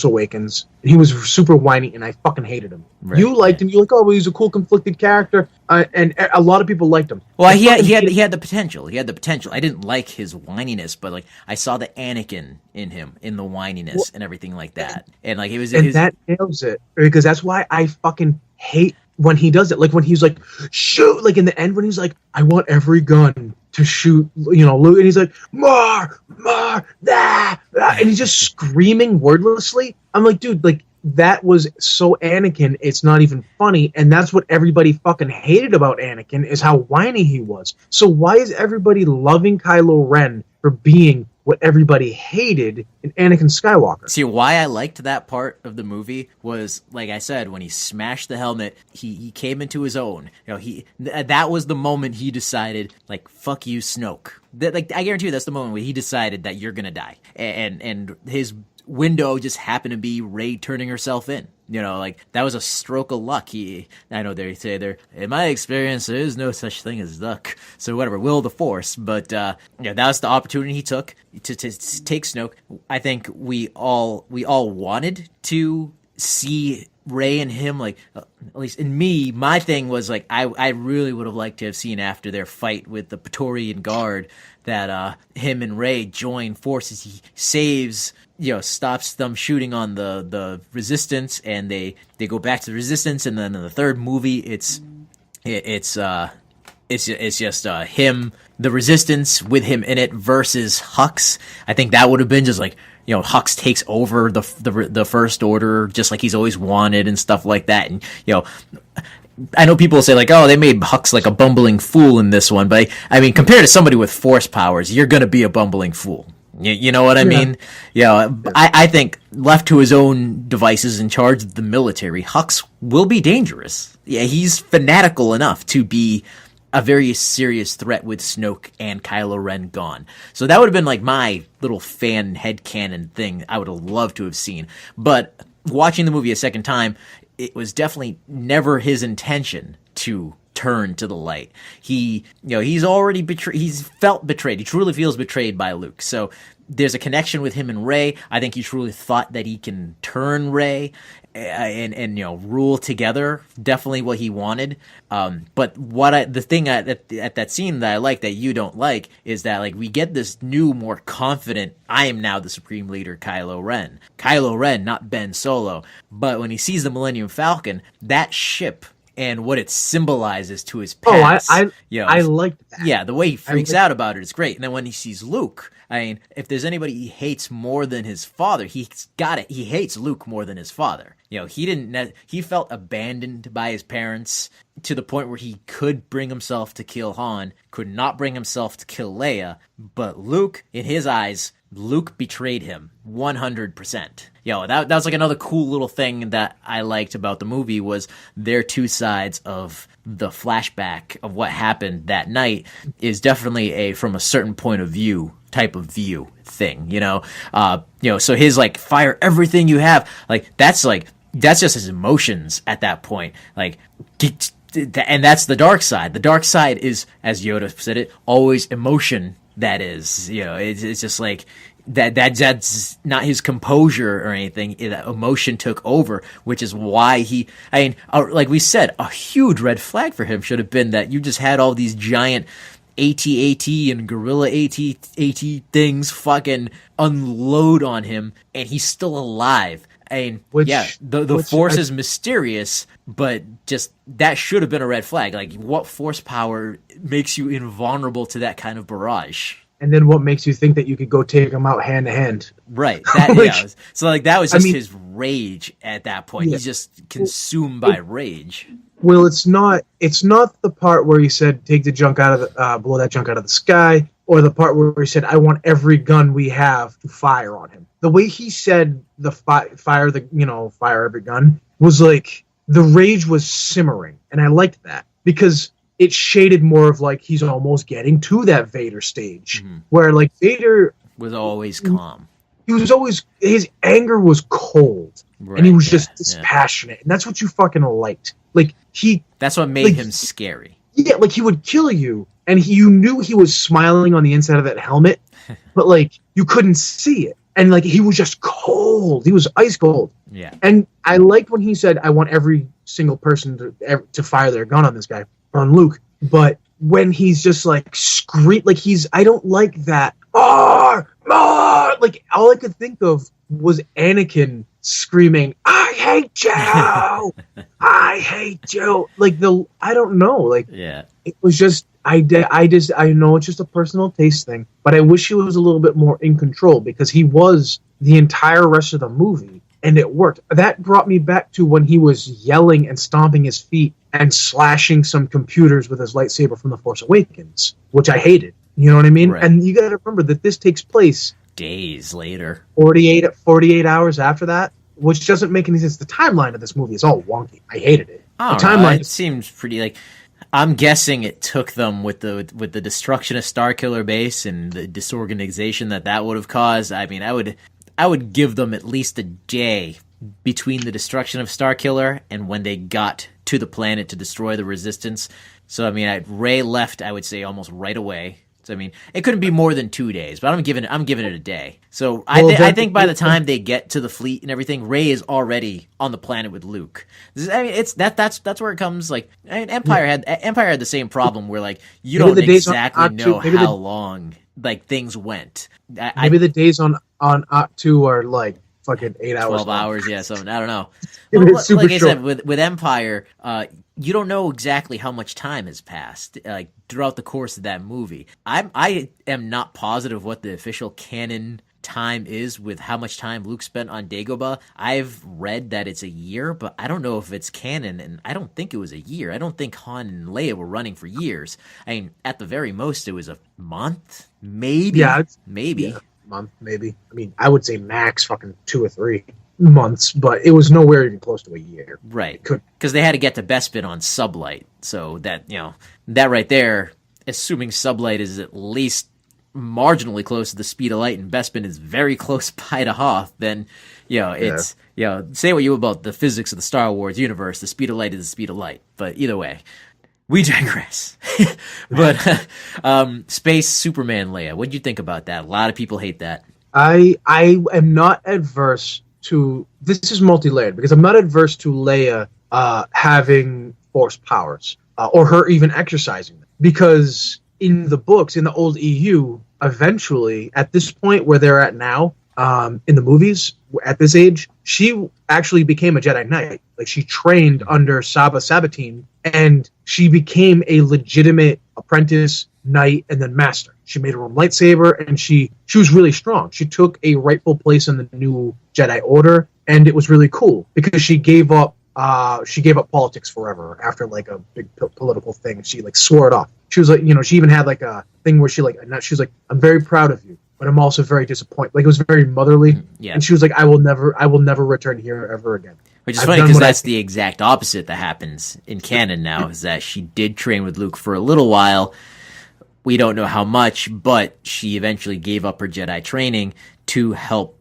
Awakens, and he was super whiny, and I fucking hated him. Right, you liked him. You're like, oh, well, he's a cool, conflicted character, and a lot of people liked him. Well, he had the potential. He had the potential. I didn't like his whininess, but like I saw the Anakin in him, in the whininess and everything like that, and like that nails it, because that's why I fucking hate when he does it. Like when he's like, shoot, like in the end when he's like, I want every gun to shoot, Luke, and he's like, more, and he's just screaming wordlessly. I'm like, dude, like that was so Anakin, it's not even funny, and that's what everybody fucking hated about Anakin, is how whiny he was. So why is everybody loving Kylo Ren for being what everybody hated in Anakin Skywalker? See, why I liked that part of the movie was, like I said, when he smashed the helmet, he came into his own. That was the moment he decided, like, fuck you, Snoke. I guarantee you that's the moment where he decided that you're gonna die. And his window just happened to be Rey turning herself in. That was a stroke of luck. I know they say there, in my experience, there is no such thing as luck. So whatever, will of the Force. But that was the opportunity he took to take Snoke. I think we all wanted to see Rey and him, like, at least in me, my thing was like, I really would have liked to have seen after their fight with the Praetorian Guard that him and Rey join forces. He saves, stops them shooting on the Resistance, and they go back to the Resistance, and then in the third movie, it's just him, the Resistance with him in it versus Hux. I think that would have been just like, Hux takes over the First Order, just like he's always wanted and stuff like that. And, I know people say like, oh, they made Hux like a bumbling fool in this one, but I mean, compared to somebody with Force powers, you're going to be a bumbling fool. You know what I mean? I think left to his own devices in charge of the military, Hux will be dangerous. Yeah, he's fanatical enough to be a very serious threat with Snoke and Kylo Ren gone. So that would have been like my little fan headcanon thing I would have loved to have seen. But watching the movie a second time, it was definitely never his intention to turn to the light. He's already betrayed. He's felt betrayed. He truly feels betrayed by Luke. So there's a connection with him and Rey. I think he truly thought that he can turn Rey and rule together. Definitely what he wanted. But the thing at that scene that I like that you don't like is that like we get this new, more confident, I am now the supreme leader, Kylo Ren. Kylo Ren, not Ben Solo. But when he sees the Millennium Falcon, that ship and what it symbolizes to his Oh, past. I liked that. Yeah, the way he freaks out about it is great. And then when he sees Luke, I mean, if there's anybody he hates more than his father, he's got it. He hates Luke more than his father. He felt abandoned by his parents to the point where he could bring himself to kill Han, could not bring himself to kill Leia, but Luke, in his eyes, Luke betrayed him 100%. That was like another cool little thing that I liked about the movie was their two sides of the flashback of what happened that night is definitely from a certain point of view type of view thing, so his like fire everything you have, like that's just his emotions at that point, like, and that's the dark side. The dark side is, as Yoda said it, always emotion. That is, it's just like that's not his composure or anything. Emotion took over, which is why like we said, a huge red flag for him should have been that you just had all these giant AT-AT and Gorilla AT-AT things fucking unload on him, and he's still alive. The Force is mysterious, but just that should have been a red flag. Like, what Force power makes you invulnerable to that kind of barrage? And then what makes you think that you could go take him out hand to hand? Right. So like that was just his rage at that point. Yeah. He's just consumed by rage. Well, it's not the part where he said take the junk out of the blow that junk out of the sky, or the part where he said I want every gun we have to fire on him. The way he said the fire every gun was like the rage was simmering, and I liked that because it shaded more of like he's almost getting to that Vader stage, where like Vader was always calm. His anger was cold, right, and he was just dispassionate, and that's what you fucking liked. Like that's what made him scary. Yeah, like he would kill you, and you knew he was smiling on the inside of that helmet, but like you couldn't see it. And like he was just cold. He was ice cold. Yeah. And I liked when he said, "I want every single person to fire their gun on this guy, on Luke." But when he's just like I don't like that. More! Like all I could think of was Anakin screaming, "I hate you! I hate you!" Like I don't know. Like it was just. I know it's just a personal taste thing, but I wish he was a little bit more in control because he was the entire rest of the movie, and it worked. That brought me back to when he was yelling and stomping his feet and slashing some computers with his lightsaber from The Force Awakens, which I hated. You know what I mean? Right. And you got to remember that this takes place days later, 48 hours after that, which doesn't make any sense. The timeline of this movie is all wonky. I hated it. The timeline it seems pretty like. I'm guessing it took them with the destruction of Starkiller Base and the disorganization that would have caused. I mean, I would give them at least a day between the destruction of Starkiller and when they got to the planet to destroy the Resistance. So I mean, Rey left, I would say, almost right away. So I mean, it couldn't be more than 2 days, but I'm giving it a day. So I think by the time they get to the fleet and everything, Rey is already on the planet with Luke. I mean, that's where it comes. Like, I mean, Empire had the same problem where like you don't exactly know how long like things went. Maybe the days on Octu are like fucking 8 hours. 12 long. hours, yeah. So I don't know. Well, like I said, with Empire, you don't know exactly how much time has passed, like throughout the course of that movie. I am not positive what the official canon time is with how much time Luke spent on Dagobah. I've read that it's a year, but I don't know if it's canon, and I don't think it was a year. I don't think Han and Leia were running for years. I mean, at the very most, it was a month, maybe. Yeah, maybe. Yeah, month, maybe. I mean, I would say max fucking 2 or 3 months, but it was nowhere even close to a year. Right. Because they had to get to Bespin on sublight. So that, that right there, assuming sublight is at least marginally close to the speed of light and Bespin is very close by to Hoth, then, it's, say what you will about the physics of the Star Wars universe, the speed of light is the speed of light. But either way, we digress. But Space Superman Leia, what'd you think about that? A lot of people hate that. I am not adverse to, this is multi-layered, because I'm not adverse to Leia having Force powers, or her even exercising them. Because in the books, in the old EU, eventually, at this point where they're at now, in the movies at this age, she actually became a Jedi Knight. Like she trained under Saba Sabatine, and she became a legitimate apprentice, knight, and then master. She made her own lightsaber, and she was really strong. She took a rightful place in the new Jedi Order, and it was really cool because she gave up politics forever after like a big political thing. She like swore it off. She was like, she even had like a thing where she was like, I'm very proud of you, but I'm also very disappointed. Like it was very motherly. Yeah. And she was like, I will never return here ever again. Which is funny because that's the exact opposite that happens in canon now, is that she did train with Luke for a little while. We don't know how much, but she eventually gave up her Jedi training to help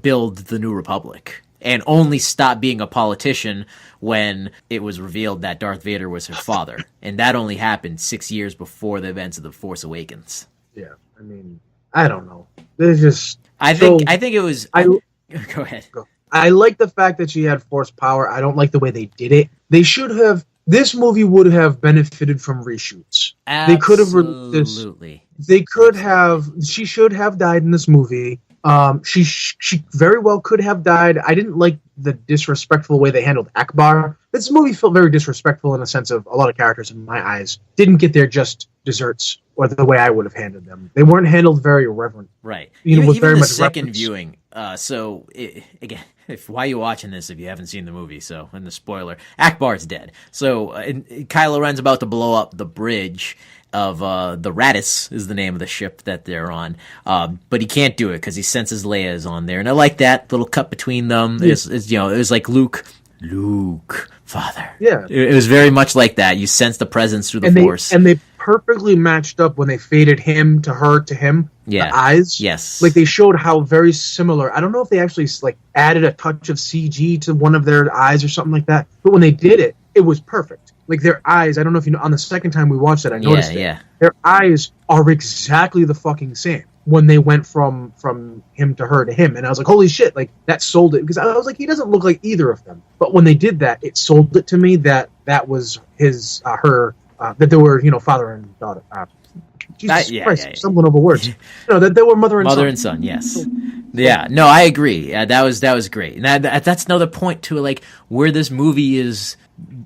build the New Republic, and only stopped being a politician when it was revealed that Darth Vader was her father. And that only happened 6 years before the events of The Force Awakens. Yeah, I mean, I don't know. There's just... I think it was... Go ahead. I like the fact that she had Force power. I don't like the way they did it. They should have... This movie would have benefited from reshoots. Absolutely. They could have released this. They could have... She should have died in this movie. She very well could have died. I didn't like the disrespectful way they handled Akbar. This movie felt very disrespectful in a sense of a lot of characters in my eyes didn't get their just desserts or the way I would have handled them. They weren't handled very reverent. Right. With even very the much second reference. viewing. Again, why are you watching this if you haven't seen the movie? So, in the spoiler, Akbar's dead. So, Kylo Ren's about to blow up the bridge of the Radis is the name of the ship that they're on, but he can't do it because he senses Leia is on there, and I like that little cut between them. Yeah. It was like Luke, father. Yeah, it was very much like that. You sense the presence through the Force, and they perfectly matched up when they faded him to her to him. Yeah, the eyes. Yes, like they showed how very similar. I don't know if they actually like added a touch of CG to one of their eyes or something like that, but when they did it, it was perfect. Like their eyes, I don't know if you know, on the second time we watched it, I noticed it. Yeah. Their eyes are exactly the fucking same when they went from him to her to him. And I was like, holy shit, like that sold it. Because I was like, he doesn't look like either of them. But when they did that, it sold it to me that was her, that they were, father and daughter. Jesus Christ, I'm stumbling over words. That they were mother and son. Mother and son, yes. Yeah, no, I agree. That was great. And that's another point to like where this movie is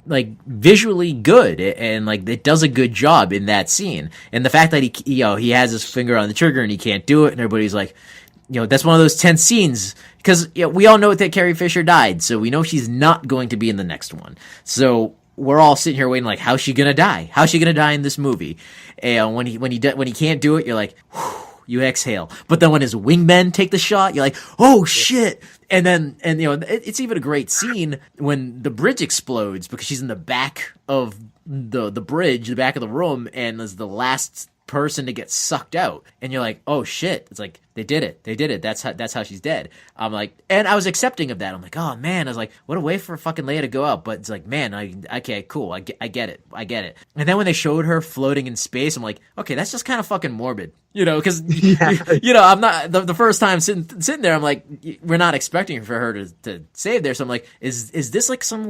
like visually good and like it does a good job in that scene. And the fact that he has his finger on the trigger and he can't do it, and everybody's like, that's one of those tense scenes because we all know that Carrie Fisher died, so we know she's not going to be in the next one. So we're all sitting here waiting, like, how's she gonna die? How's she gonna die in this movie? And when he can't do it, you're like, whew, you exhale. But then when his wingmen take the shot, you're like, oh shit! And it's even a great scene when the bridge explodes because she's in the back of the bridge, the back of the room, and is the last person to get sucked out, and you're like, oh shit! It's like they did it. That's how she's dead. I'm like, and I was accepting of that. I'm like, oh man, I was like, what a way for fucking Leia to go out. But it's like, man, okay, cool, I get it. And then when they showed her floating in space, I'm like, okay, that's just kind of fucking morbid, because I'm not the first time sitting there. I'm like, we're not expecting for her to save there. So I'm like, is this like some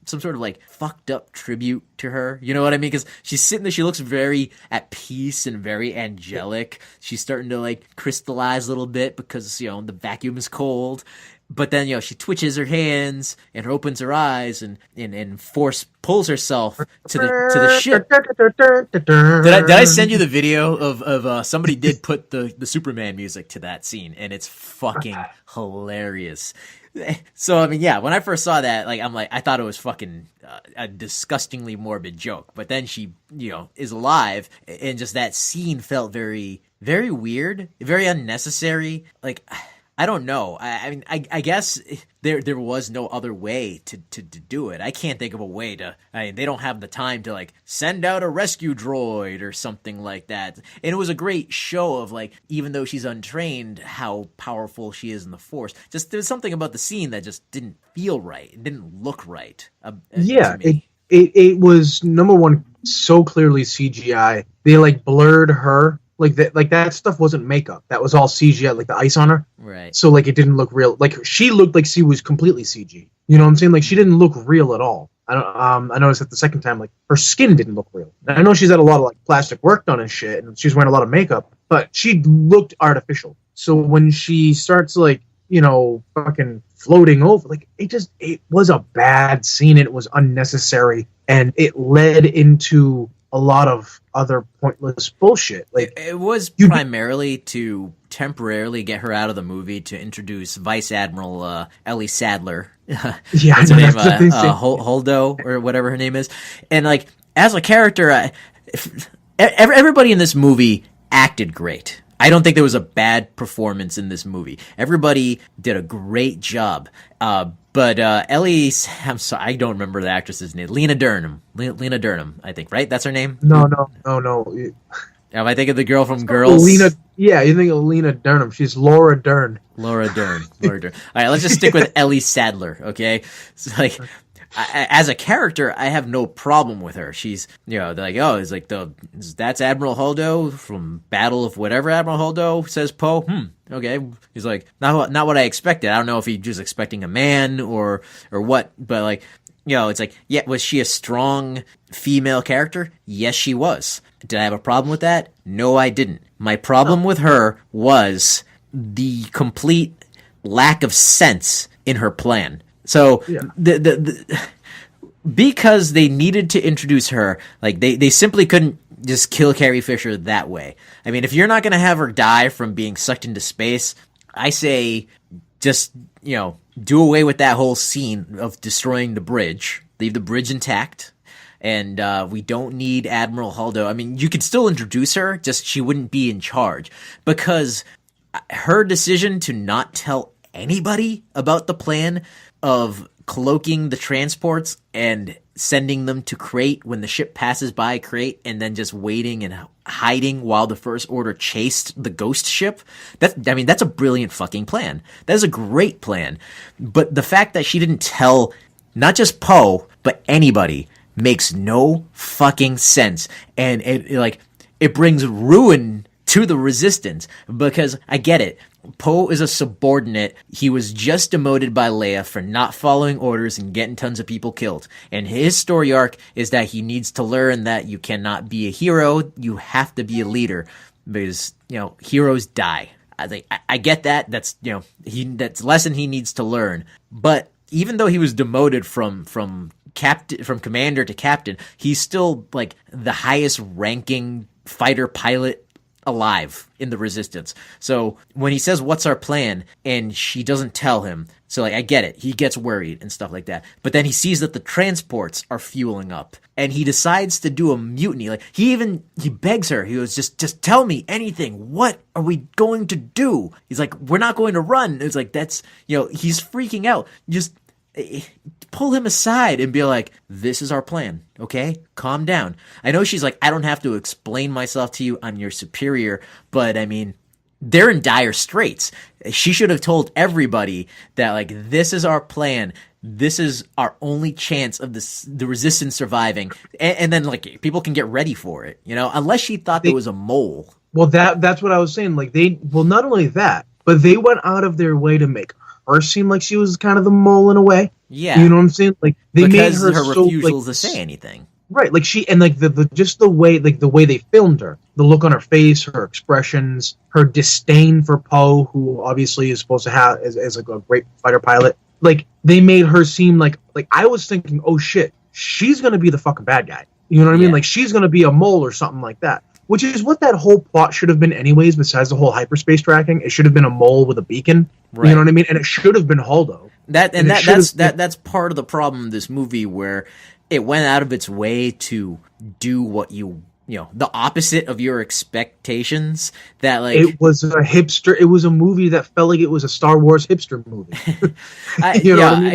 sort of like fucked up tribute to her? You know what I mean? Because she's sitting there, she looks very at peace and very angelic. She's starting to like crystallize a little bit because the vacuum is cold, but then she twitches her hands and opens her eyes and Force pulls herself to the ship. Did I send you the video of somebody did put the Superman music to that scene, and it's fucking hilarious. So I mean, yeah, when I first saw that, like I thought it was fucking a disgustingly morbid joke, but then she is alive, and just that scene felt very, very weird, very unnecessary. Like, I don't know. I mean, I guess there was no other way to do it. I can't think of a way to. I mean, they don't have the time to like send out a rescue droid or something like that. And it was a great show of like, even though she's untrained, how powerful she is in the Force. Just there's something about the scene that just didn't feel right. It didn't look right. Yeah, it was, number one, so clearly CGI. They like blurred her. Like that stuff wasn't makeup. That was all CGI, like the ice on her. Right. So like it didn't look real. Like she looked like she was completely CG. You know what I'm saying? Like she didn't look real at all. I noticed that the second time, like her skin didn't look real. And I know she's had a lot of like plastic work done and shit, and she's wearing a lot of makeup, but she looked artificial. So when she starts like, fucking floating over, like it was a bad scene. It was unnecessary, and it led into a lot of other pointless bullshit. Like it was primarily to temporarily get her out of the movie to introduce Vice Admiral Ellie Sadler. Yeah, What's her name? Holdo or whatever her name is. And like as a character, everybody in this movie acted great. I don't think there was a bad performance in this movie. Everybody did a great job. But Ellie, I'm sorry, I don't remember the actress's name. Lena Dunham, I think, right? That's her name? No. Am I thinking of the girl from Girls? Yeah, you think of Lena Dunham. She's Laura Dern. Laura Dern. All right, let's just stick with Ellie Sadler, okay? So, like, as a character, I have no problem with her. She's, they're like, oh, it's like that's Admiral Holdo from Battle of whatever Admiral Holdo, says Poe. Okay. He's like, not what I expected. I don't know if he was expecting a man or what, but like, it's like, yeah, was she a strong female character? Yes, she was. Did I have a problem with that? No, I didn't. My problem with her was the complete lack of sense in her plan. So because they needed to introduce her, like they simply couldn't just kill Carrie Fisher that way. I mean, if you're not going to have her die from being sucked into space, I say just, do away with that whole scene of destroying the bridge. Leave the bridge intact. And we don't need Admiral Holdo. I mean, you could still introduce her, just she wouldn't be in charge. Because her decision to not tell anybody about the plan of cloaking the transports and sending them to Crate when the ship passes by Crate and then just waiting and hiding while the First Order chased the ghost ship. That's a brilliant fucking plan. That is a great plan. But the fact that she didn't tell not just Poe, but anybody makes no fucking sense. And it brings ruin to the Resistance, because I get it. Poe is a subordinate. He was just demoted by Leia for not following orders and getting tons of people killed. And his story arc is that he needs to learn that you cannot be a hero. You have to be a leader, because, heroes die. I get that. That's, that's a lesson he needs to learn. But even though he was demoted from commander to captain, he's still like the highest ranking fighter pilot alive in the Resistance. So when he says, what's our plan? And she doesn't tell him. So like, I get it. He gets worried and stuff like that. But then he sees that the transports are fueling up and he decides to do a mutiny. Like he begs her. He goes, just tell me anything. What are we going to do? He's like, we're not going to run. It's like, that's, he's freaking out. Just pull him aside and be like, this is our plan, okay? Calm down. I know she's like, I don't have to explain myself to you. I'm your superior. But, I mean, they're in dire straits. She should have told everybody that, like, this is our plan. This is our only chance of the Resistance surviving. And then, like, people can get ready for it, unless she thought there was a mole. Well, that's what I was saying. Like, not only that, but they went out of their way to make her seem like she was kind of the mole in a way. Yeah. You know what I'm saying? Like they because made her refusal to say anything. Right. Like she, and like the way they filmed her, the look on her face, her expressions, her disdain for Poe, who obviously is supposed to have as like a great fighter pilot. Like they made her seem like I was thinking, oh shit, she's going to be the fucking bad guy. You know what I mean? Like she's going to be a mole or something like that. Which is what that whole plot should have been anyways, besides the whole hyperspace tracking. It should have been a mole with a beacon. Right. You know what I mean? And it should have been Holdo. That's part of the problem in this movie, where it went out of its way to do what the opposite of your expectations. That like it was a hipster. It was a movie that felt like it was a Star Wars hipster movie. I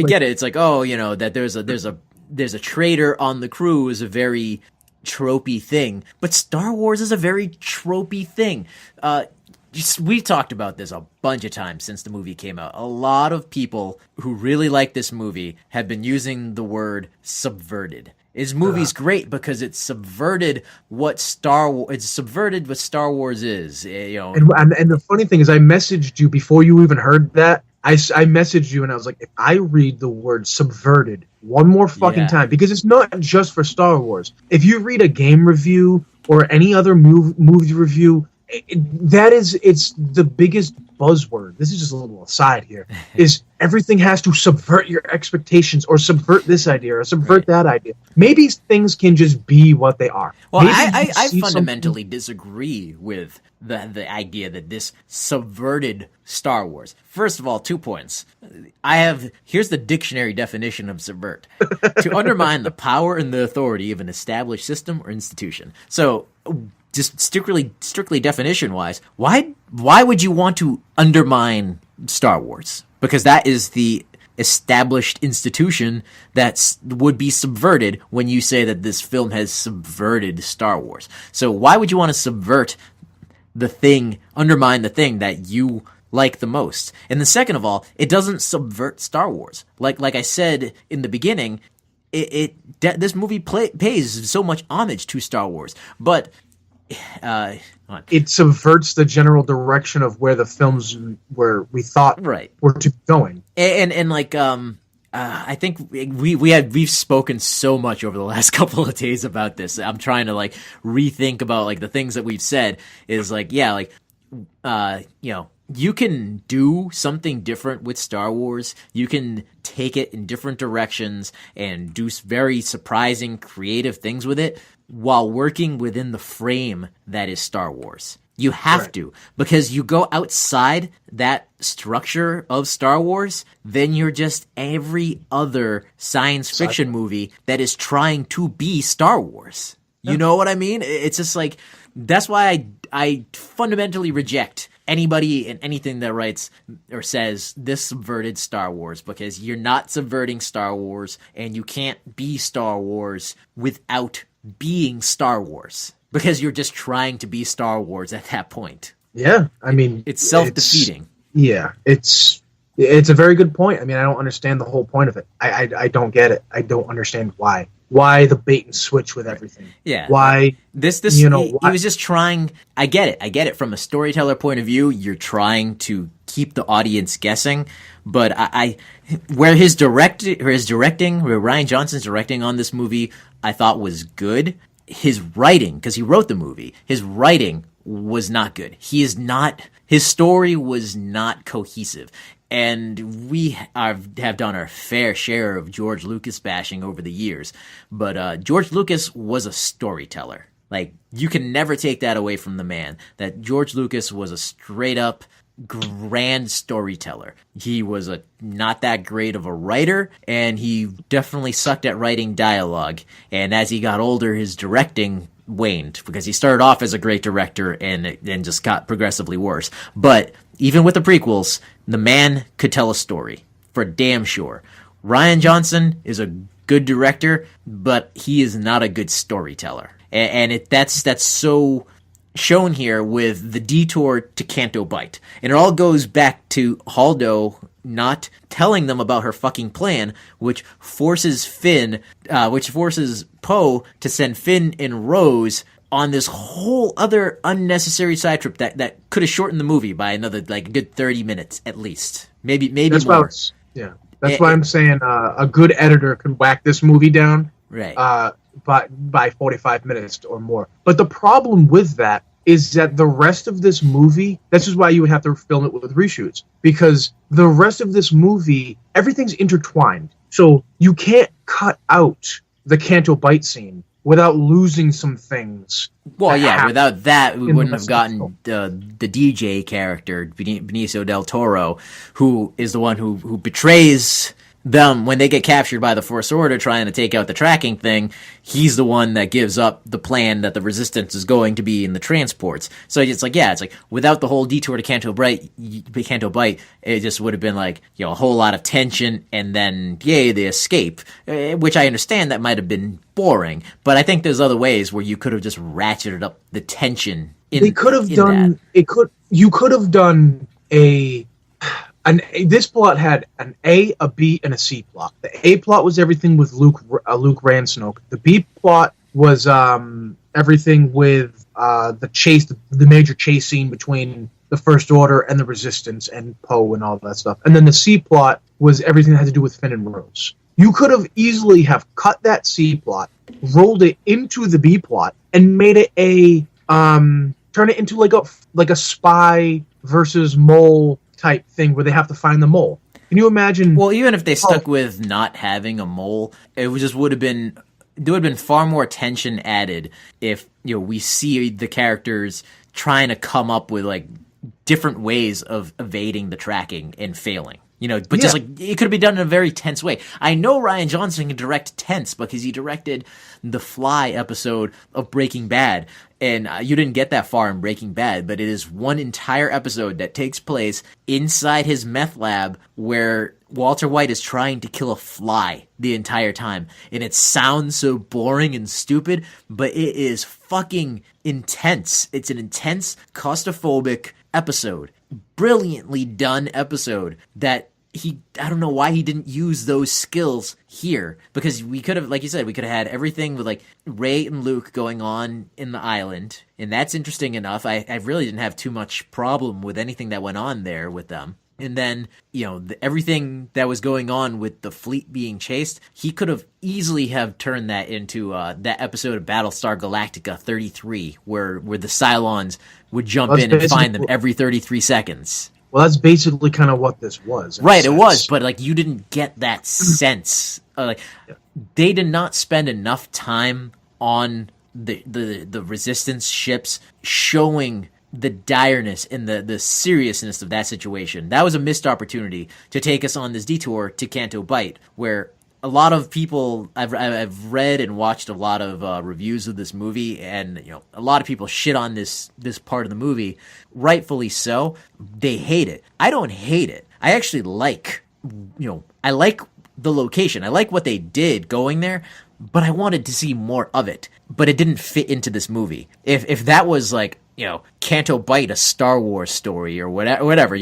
get it. It's like, that there's a traitor on the crew is a very tropey thing, but Star Wars is a very tropey thing. We've talked about this a bunch of times since the movie came out. A lot of people who really like this movie have been using the word subverted. This movie's great because it subverted what Star Wars is. And the funny thing is, I messaged you before you even heard that. I messaged you and I was like, if I read the word subverted one more fucking time, because it's not just for Star Wars. If you read a game review or any other movie review, it's the biggest buzzword. This is just a little aside here. Is everything has to subvert your expectations, or subvert this idea, or subvert that idea. Maybe things can just be what they are. Well, Maybe I fundamentally disagree with the idea that this subverted Star Wars. First of all, 2 points. Here's the dictionary definition of subvert. To undermine the power and the authority of an established system or institution. So, just strictly definition-wise, why would you want to undermine Star Wars? Because that is the established institution that would be subverted when you say that this film has subverted Star Wars. So why would you want to subvert the thing, undermine the thing that you like the most? And then second of all, it doesn't subvert Star Wars. Like I said in the beginning, this movie pays so much homage to Star Wars, but it subverts the general direction of where the films were we thought were to be going. And like I think we've spoken so much over the last couple of days about this. I'm trying to like rethink about like the things that we've said is like, yeah, like you know, you can do something different with Star Wars. You can take it in different directions and do very surprising, creative things with it while working within the frame that is Star Wars. You have to, because you go outside that structure of Star Wars, then you're just every other science fiction movie that is trying to be Star Wars. You know what I mean? It's just like, that's why I fundamentally reject anybody and anything that writes or says this subverted Star Wars, because you're not subverting Star Wars, and you can't be Star Wars without being Star Wars, because you're just trying to be Star Wars at that point. Yeah, I mean, it's self-defeating. It's a very good point. I mean, I don't understand the whole point of it. I don't get it. I don't understand why the bait and switch with everything. Yeah, why this he was just trying. I get it from a storyteller point of view. You're trying to keep the audience guessing, but where Ryan Johnson's directing on this movie, I thought was good. His writing, because he wrote the movie, his writing was not good. His story was not cohesive. And we have done our fair share of George Lucas bashing over the years. But George Lucas was a storyteller. Like, you can never take that away from the man. That George Lucas was a straight up grand storyteller. He was not that great of a writer, and he definitely sucked at writing dialogue. And as he got older, his directing waned, because he started off as a great director and just got progressively worse. But even with the prequels, the man could tell a story, for damn sure. Ryan Johnson is a good director, but he is not a good storyteller. And that's so shown here with the detour to Canto Bight. And it all goes back to Holdo not telling them about her fucking plan, which forces Poe to send Finn and Rose on this whole other unnecessary side trip that could have shortened the movie by another like a good 30 minutes at least. Maybe that's more. That's why I'm saying a good editor could whack this movie down by 45 minutes or more. But the problem with that is that the rest of this movie, this is why you would have to film it with reshoots, because the rest of this movie, everything's intertwined. So you can't cut out the Canto Bight scene without losing some things. Well, yeah, without that, we wouldn't have gotten the DJ character, Benicio del Toro, who is the one who betrays them when they get captured by the First Order trying to take out the tracking thing. He's the one that gives up the plan that the Resistance is going to be in the transports. So it's like, without the whole detour to Canto Bight, it just would have been like, a whole lot of tension, and then, yay, they escape. Which I understand that might have been boring, but I think there's other ways where you could have just ratcheted up the tension. You could have done this plot had an A, a B, and a C plot. The A plot was everything with Luke Ransnoke. The B plot was everything with the major chase scene between the First Order and the Resistance and Poe and all that stuff. And then the C plot was everything that had to do with Finn and Rose. You could have easily have cut that C plot, rolled it into the B plot, and made it turn it into like a spy versus mole type thing where they have to find the mole. Can you imagine? Well, even if they stuck with not having a mole, it just would have been there would have been far more tension added if we see the characters trying to come up with like different ways of evading the tracking and failing. But just like it could be done in a very tense way. I know Rian Johnson can direct tense because he directed the Fly episode of Breaking Bad, and you didn't get that far in Breaking Bad, but it is one entire episode that takes place inside his meth lab where Walter White is trying to kill a fly the entire time, and it sounds so boring and stupid, but it is fucking intense. It's an intense, claustrophobic episode. Brilliantly done episode that I don't know why he didn't use those skills here, because we could have, like you said, we could have had everything with like Ray and Luke going on in the island, and that's interesting enough. I really didn't have too much problem with anything that went on there with them. And then, everything that was going on with the fleet being chased, he could have easily have turned that into that episode of Battlestar Galactica 33, where the Cylons would jump in and find them every 33 seconds. Well, that's basically kind of what this was. Right, it was, but like you didn't get that sense. They did not spend enough time on the Resistance ships showing the direness and the seriousness of that situation. That was a missed opportunity to take us on this detour to Canto Bight, where a lot of people, I've read and watched a lot of reviews of this movie, and a lot of people shit on this part of the movie, rightfully so. They hate it. I don't hate it. I actually like, I like the location. I like what they did going there, but I wanted to see more of it. But it didn't fit into this movie. If that was like, Canto Bight, a Star Wars story or whatever,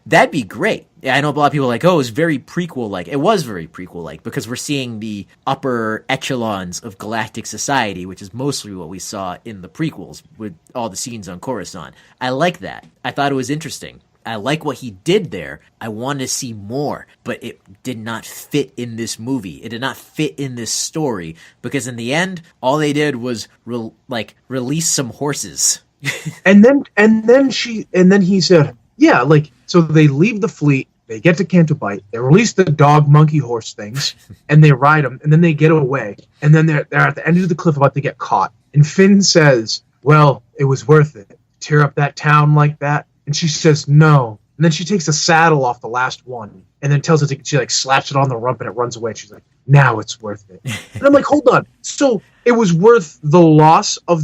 that'd be great. I know a lot of people are like, oh, it was very prequel-like. It was very prequel-like because we're seeing the upper echelons of galactic society, which is mostly what we saw in the prequels with all the scenes on Coruscant. I like that. I thought it was interesting. I like what he did there. I wanted to see more, but it did not fit in this movie. It did not fit in this story because in the end, all they did was release some horses. and then he said, yeah, like, so they leave the fleet, they get to Canto Bight, they release the dog monkey horse things, and they ride them, and then they get away, and then they're at the end of the cliff about to get caught, and Finn says, well, it was worth it to tear up that town like that, and she says no, and then she takes the saddle off the last one, and then tells it to, she like slaps it on the rump and it runs away. She's like, now it's worth it. And I'm like, hold on, so it was worth the loss of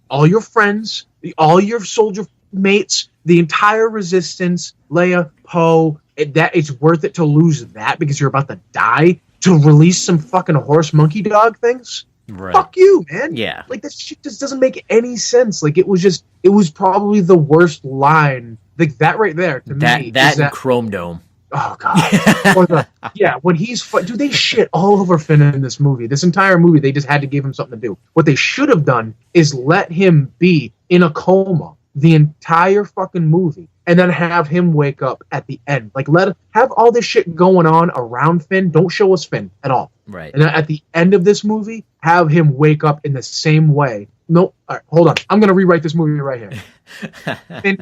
all your friends, all your soldier mates, the entire Resistance, Leia, Poe, that it's worth it to lose that because you're about to die to release some fucking horse monkey dog things? Right. Fuck you, man. Yeah. Like, this shit just doesn't make any sense. Like, it was probably the worst line. Like, that right there, to me. That and Chrome Dome. Oh, God. When he's... Dude, they shit all over Finn in this movie. This entire movie, they just had to give him something to do. What they should have done is let him be in a coma the entire fucking movie and then have him wake up at the end. Like, have all this shit going on around Finn. Don't show us Finn at all. Right. And then at the end of this movie, have him wake up in the same way. No, all right, hold on. I'm going to rewrite this movie right here. Finn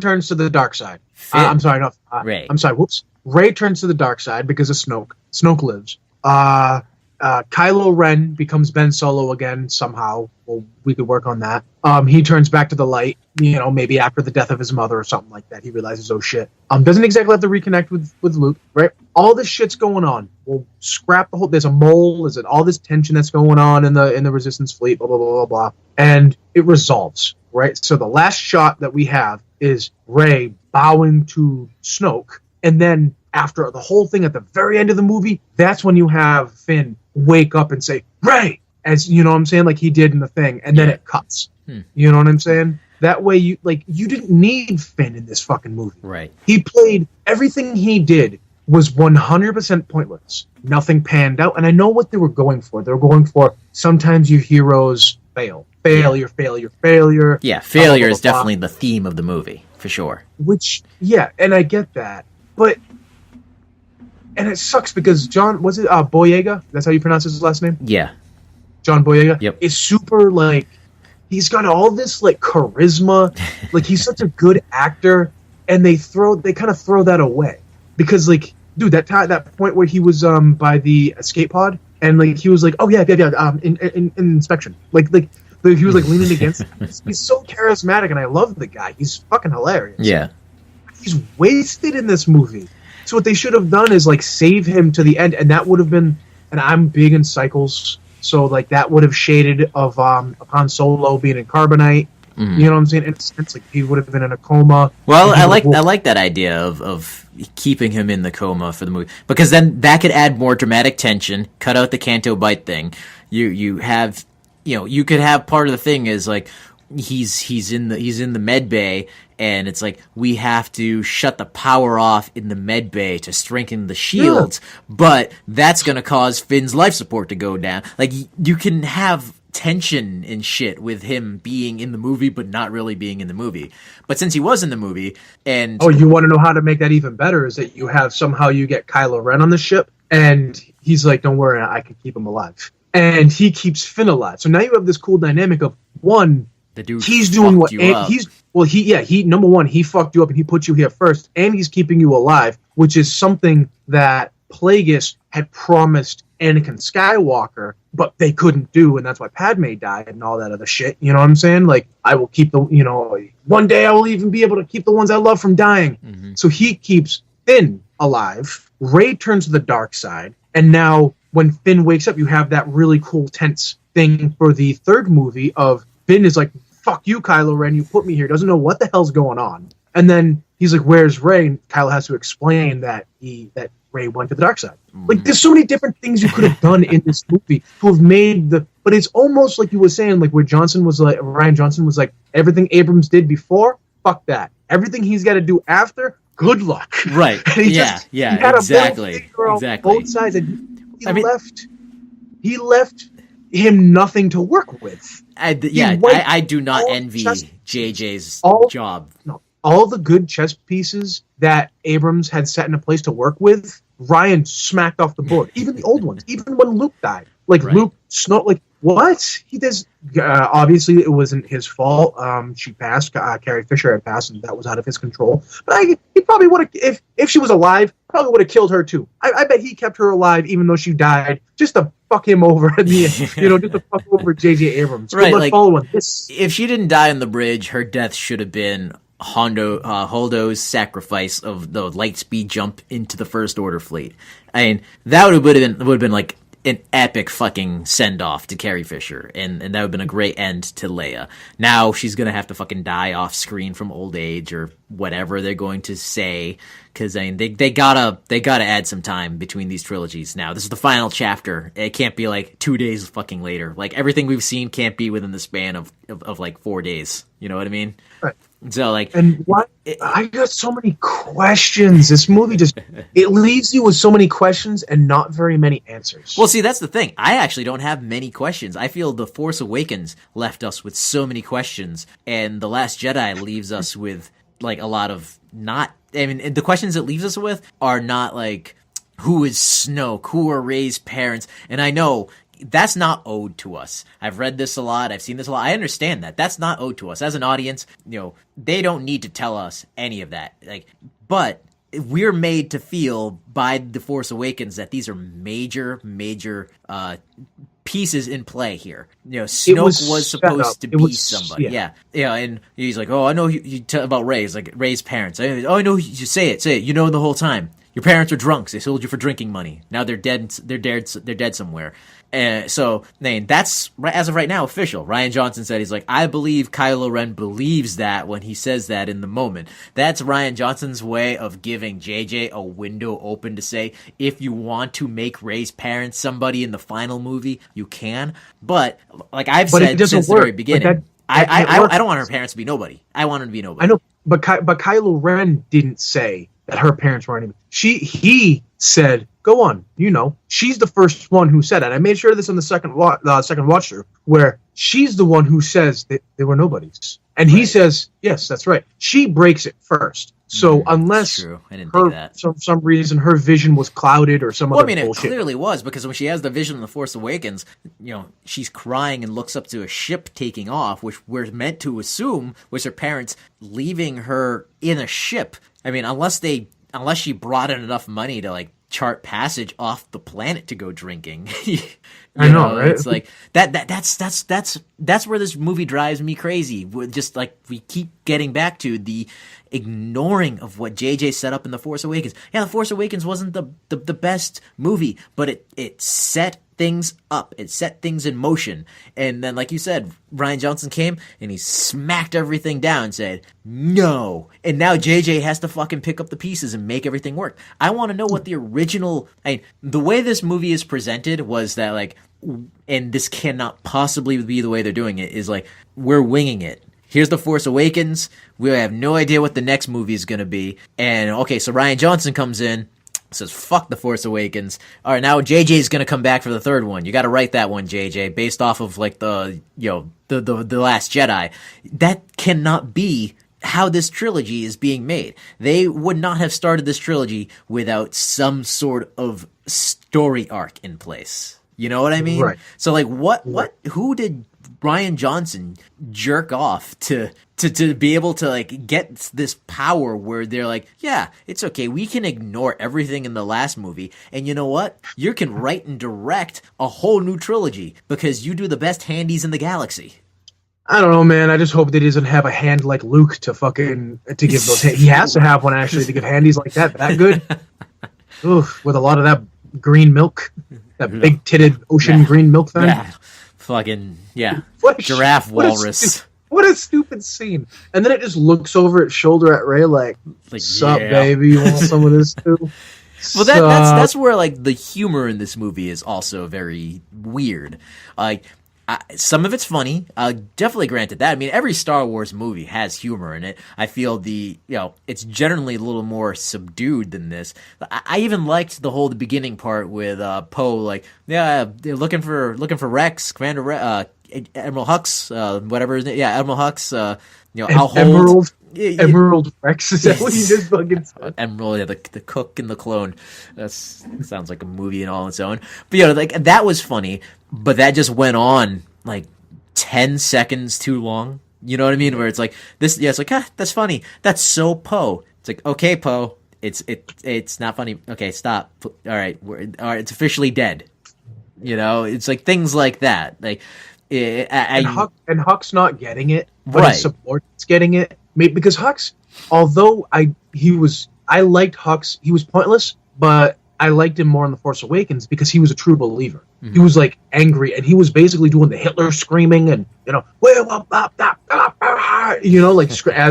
turns to the dark side. I'm sorry, no. Ray. I'm sorry, whoops. Ray turns to the dark side because of Snoke. Snoke lives. Kylo Ren becomes Ben Solo again somehow. Well, we could work on that. He turns back to the light, maybe after the death of his mother or something like that. He realizes, oh shit. Doesn't exactly have to reconnect with Luke, right? All this shit's going on. We'll scrap the whole. There's a mole. There's all this tension that's going on in the Resistance fleet. Blah blah blah blah blah. And it resolves, right? So the last shot that we have is Rey bowing to Snoke, and then after the whole thing at the very end of the movie, that's when you have Finn wake up and say, Rey, as you know what I'm saying, like he did in the thing, and then it cuts. You know what I'm saying? That way you didn't need Finn in this fucking movie. Right. He played, everything he did was 100% pointless. Nothing panned out, and I know what they were going for. They were going for sometimes your heroes fail. Failure. Yeah, failure is definitely the theme of the movie, for sure. Which, yeah, and I get that. But, and it sucks because John, was it Boyega? That's how you pronounce his last name? Yeah. John Boyega? Yep. Is super, like, he's got all this like charisma, like he's such a good actor, and they kind of throw that away because like, dude, that point where he was by the escape pod and like he was like, oh yeah, in inspection, like he was like leaning against him. He's so charismatic, and I love the guy. He's fucking hilarious. Yeah, he's wasted in this movie. So what they should have done is like save him to the end, and that would have been. And I'm big in cycles, so like that would have shaded of Han Solo being in carbonite. You know what I'm saying? In a sense, like he would have been in a coma. Well, I like that idea of keeping him in the coma for the movie, because then that could add more dramatic tension. Cut out the Canto Bite thing. You have, you could have part of the thing is like he's in the med bay, and it's like we have to shut the power off in the med bay to strengthen the shields, but that's gonna cause Finn's life support to go down. Like you can have tension and shit with him being in the movie but not really being in the movie. But since he was in the movie, and you want to know how to make that even better is that you get Kylo Ren on the ship, and he's like, don't worry, I can keep him alive, and he keeps Finn alive. So now you have this cool dynamic of one, the dude he's doing what he number one, he fucked you up and he put you here first, and he's keeping you alive, which is something that Plagueis had promised Anakin Skywalker, but they couldn't do, and that's why Padme died and all that other shit. You know what I'm saying? Like, I will keep one day I will even be able to keep the ones I love from dying. Mm-hmm. So he keeps Finn alive. Rey turns to the dark side, and now when Finn wakes up, you have that really cool tense thing for the third movie of Finn is like, fuck you, Kylo Ren, you put me here, doesn't know what the hell's going on. And then he's like, where's Rey? And Kylo has to explain that Rey went to the dark side. Like, there's so many different things you could have done in this movie to have made but it's almost like you were saying, like where Rian Johnson was like, everything Abrams did before, fuck that. Everything he's got to do after, good luck. Right. He exactly. Both sides, and he left him nothing to work with. I do not envy JJ's job. No. All the good chess pieces that Abrams had set into place to work with, Ryan smacked off the board. Even the old ones. Even when Luke died. Like, right. Luke, like, what? He does. Obviously, it wasn't his fault. She passed. Carrie Fisher had passed, and that was out of his control. But he probably would have, if she was alive, probably would have killed her, too. I bet he kept her alive, even though she died, just to fuck him over in the end. Just to fuck over J.J. Abrams. Right, like, if she didn't die on the bridge, her death should have been Holdo's sacrifice of the light speed jump into the First Order fleet. I mean, that would have been like an epic fucking send off to Carrie Fisher, and that would have been a great end to Leia. Now she's gonna have to fucking die off screen from old age or whatever they're going to say, because I mean they gotta add some time between these trilogies. Now this is the final chapter. It can't be like 2 days fucking later. Like everything we've seen can't be within the span of like 4 days. You know what I mean? Right. So like, and what I got so many questions. This movie it leaves you with so many questions and not very many answers. Well, see, that's the thing. I actually don't have many questions. I feel The Force Awakens left us with so many questions, and The Last Jedi leaves us with like a lot of not. I mean, the questions it leaves us with are not like, who is Snoke? Who are Rey's parents? And I know that's not owed to us. I've read this a lot. I've seen this a lot. I understand that. That's not owed to us. As an audience, they don't need to tell us any of that. But we're made to feel by The Force Awakens that these are major pieces in play here. Snoke was supposed to be somebody. Yeah. And he's like, oh, I know you tell about Rey. It's like Rey's parents. Oh, I know. You say it. You know the whole time. Your parents are drunks. They sold you for drinking money. Now they're dead. They're dead somewhere. So, that's, as of right now, official. Rian Johnson said, he's like, I believe Kylo Ren believes that when he says that in the moment. That's Rian Johnson's way of giving JJ a window open to say, if you want to make Rey's parents somebody in the final movie, you can. But, like I've said since the very beginning, I don't want her parents to be nobody. I want her to be nobody. I know, but Kylo Ren didn't say that her parents weren't even. He said, go on, she's the first one who said it. I made sure of this on the second watch through, where she's the one who says that they were nobodies. And he says, yes, that's right. She breaks it first. So unless true. I didn't her, think that. for some reason, her vision was clouded or some Well, I other mean, it bullshit. clearly was, because when she has the vision in The Force Awakens, she's crying and looks up to a ship taking off, which we're meant to assume was her parents leaving her in a ship. I mean, unless she brought in enough money to like chart passage off the planet to go drinking. I know, right? It's like that's where this movie drives me crazy. Just like we keep getting back to the ignoring of what JJ set up in The Force Awakens. Yeah, The Force Awakens wasn't the best movie, but it set things up. It set things in motion. And then, like you said, Rian Johnson came and he smacked everything down and said, no. And now JJ has to fucking pick up the pieces and make everything work. I want to know what the original... the way this movie is presented was that, like, and this cannot possibly be the way they're doing it, is like, we're winging it. Here's The Force Awakens. We have no idea what the next movie is going to be. And, okay, so Rian Johnson comes in, says, fuck The Force Awakens. All right, now JJ's going to come back for the third one. You got to write that one, JJ, based off of, like, the Last Jedi. That cannot be how this trilogy is being made. They would not have started this trilogy without some sort of story arc in place. You know what I mean? Right. So, like, who did Rian Johnson jerk off to be able to, like, get this power where they're like, yeah, it's okay, we can ignore everything in the last movie, and you know what? You can write and direct a whole new trilogy because you do the best handies in the galaxy. I don't know, man. I just hope that he doesn't have a hand like Luke to give those. He has to have one actually to give handies like that. That good? Oof, with a lot of that green milk, that big titted ocean green milk thing. Yeah, fucking yeah. Giraffe walrus. What a stupid scene. And then it just looks over its shoulder at Rey like sup, baby? You want some of this too? Well, that's where, like, the humor in this movie is also very weird. Like, some of it's funny. Definitely granted that. I mean, every Star Wars movie has humor in it. I feel it's generally a little more subdued than this. I even liked the beginning part with Poe, like, yeah, they're looking for Rex, Commander Admiral Hux, whatever his name. Yeah, Admiral Hux. I'll hold Emerald Rex. Is that what you just fucking said? Emerald, yeah, the cook and the clone. That sounds like a movie in all its own. But like, that was funny. But that just went on like 10 seconds too long. You know what I mean? Where it's like this. Yeah, it's like, that's funny. That's so Poe. It's like, okay, Poe. It's not funny. Okay, stop. All right, it's officially dead. It's like things like that. Like. And Huck's not getting it, but right. His support's getting it. Because Hux, although I liked Hux, he was pointless, but I liked him more in The Force Awakens because he was a true believer. Mm-hmm. He was like angry, and he was basically doing the Hitler screaming, and like as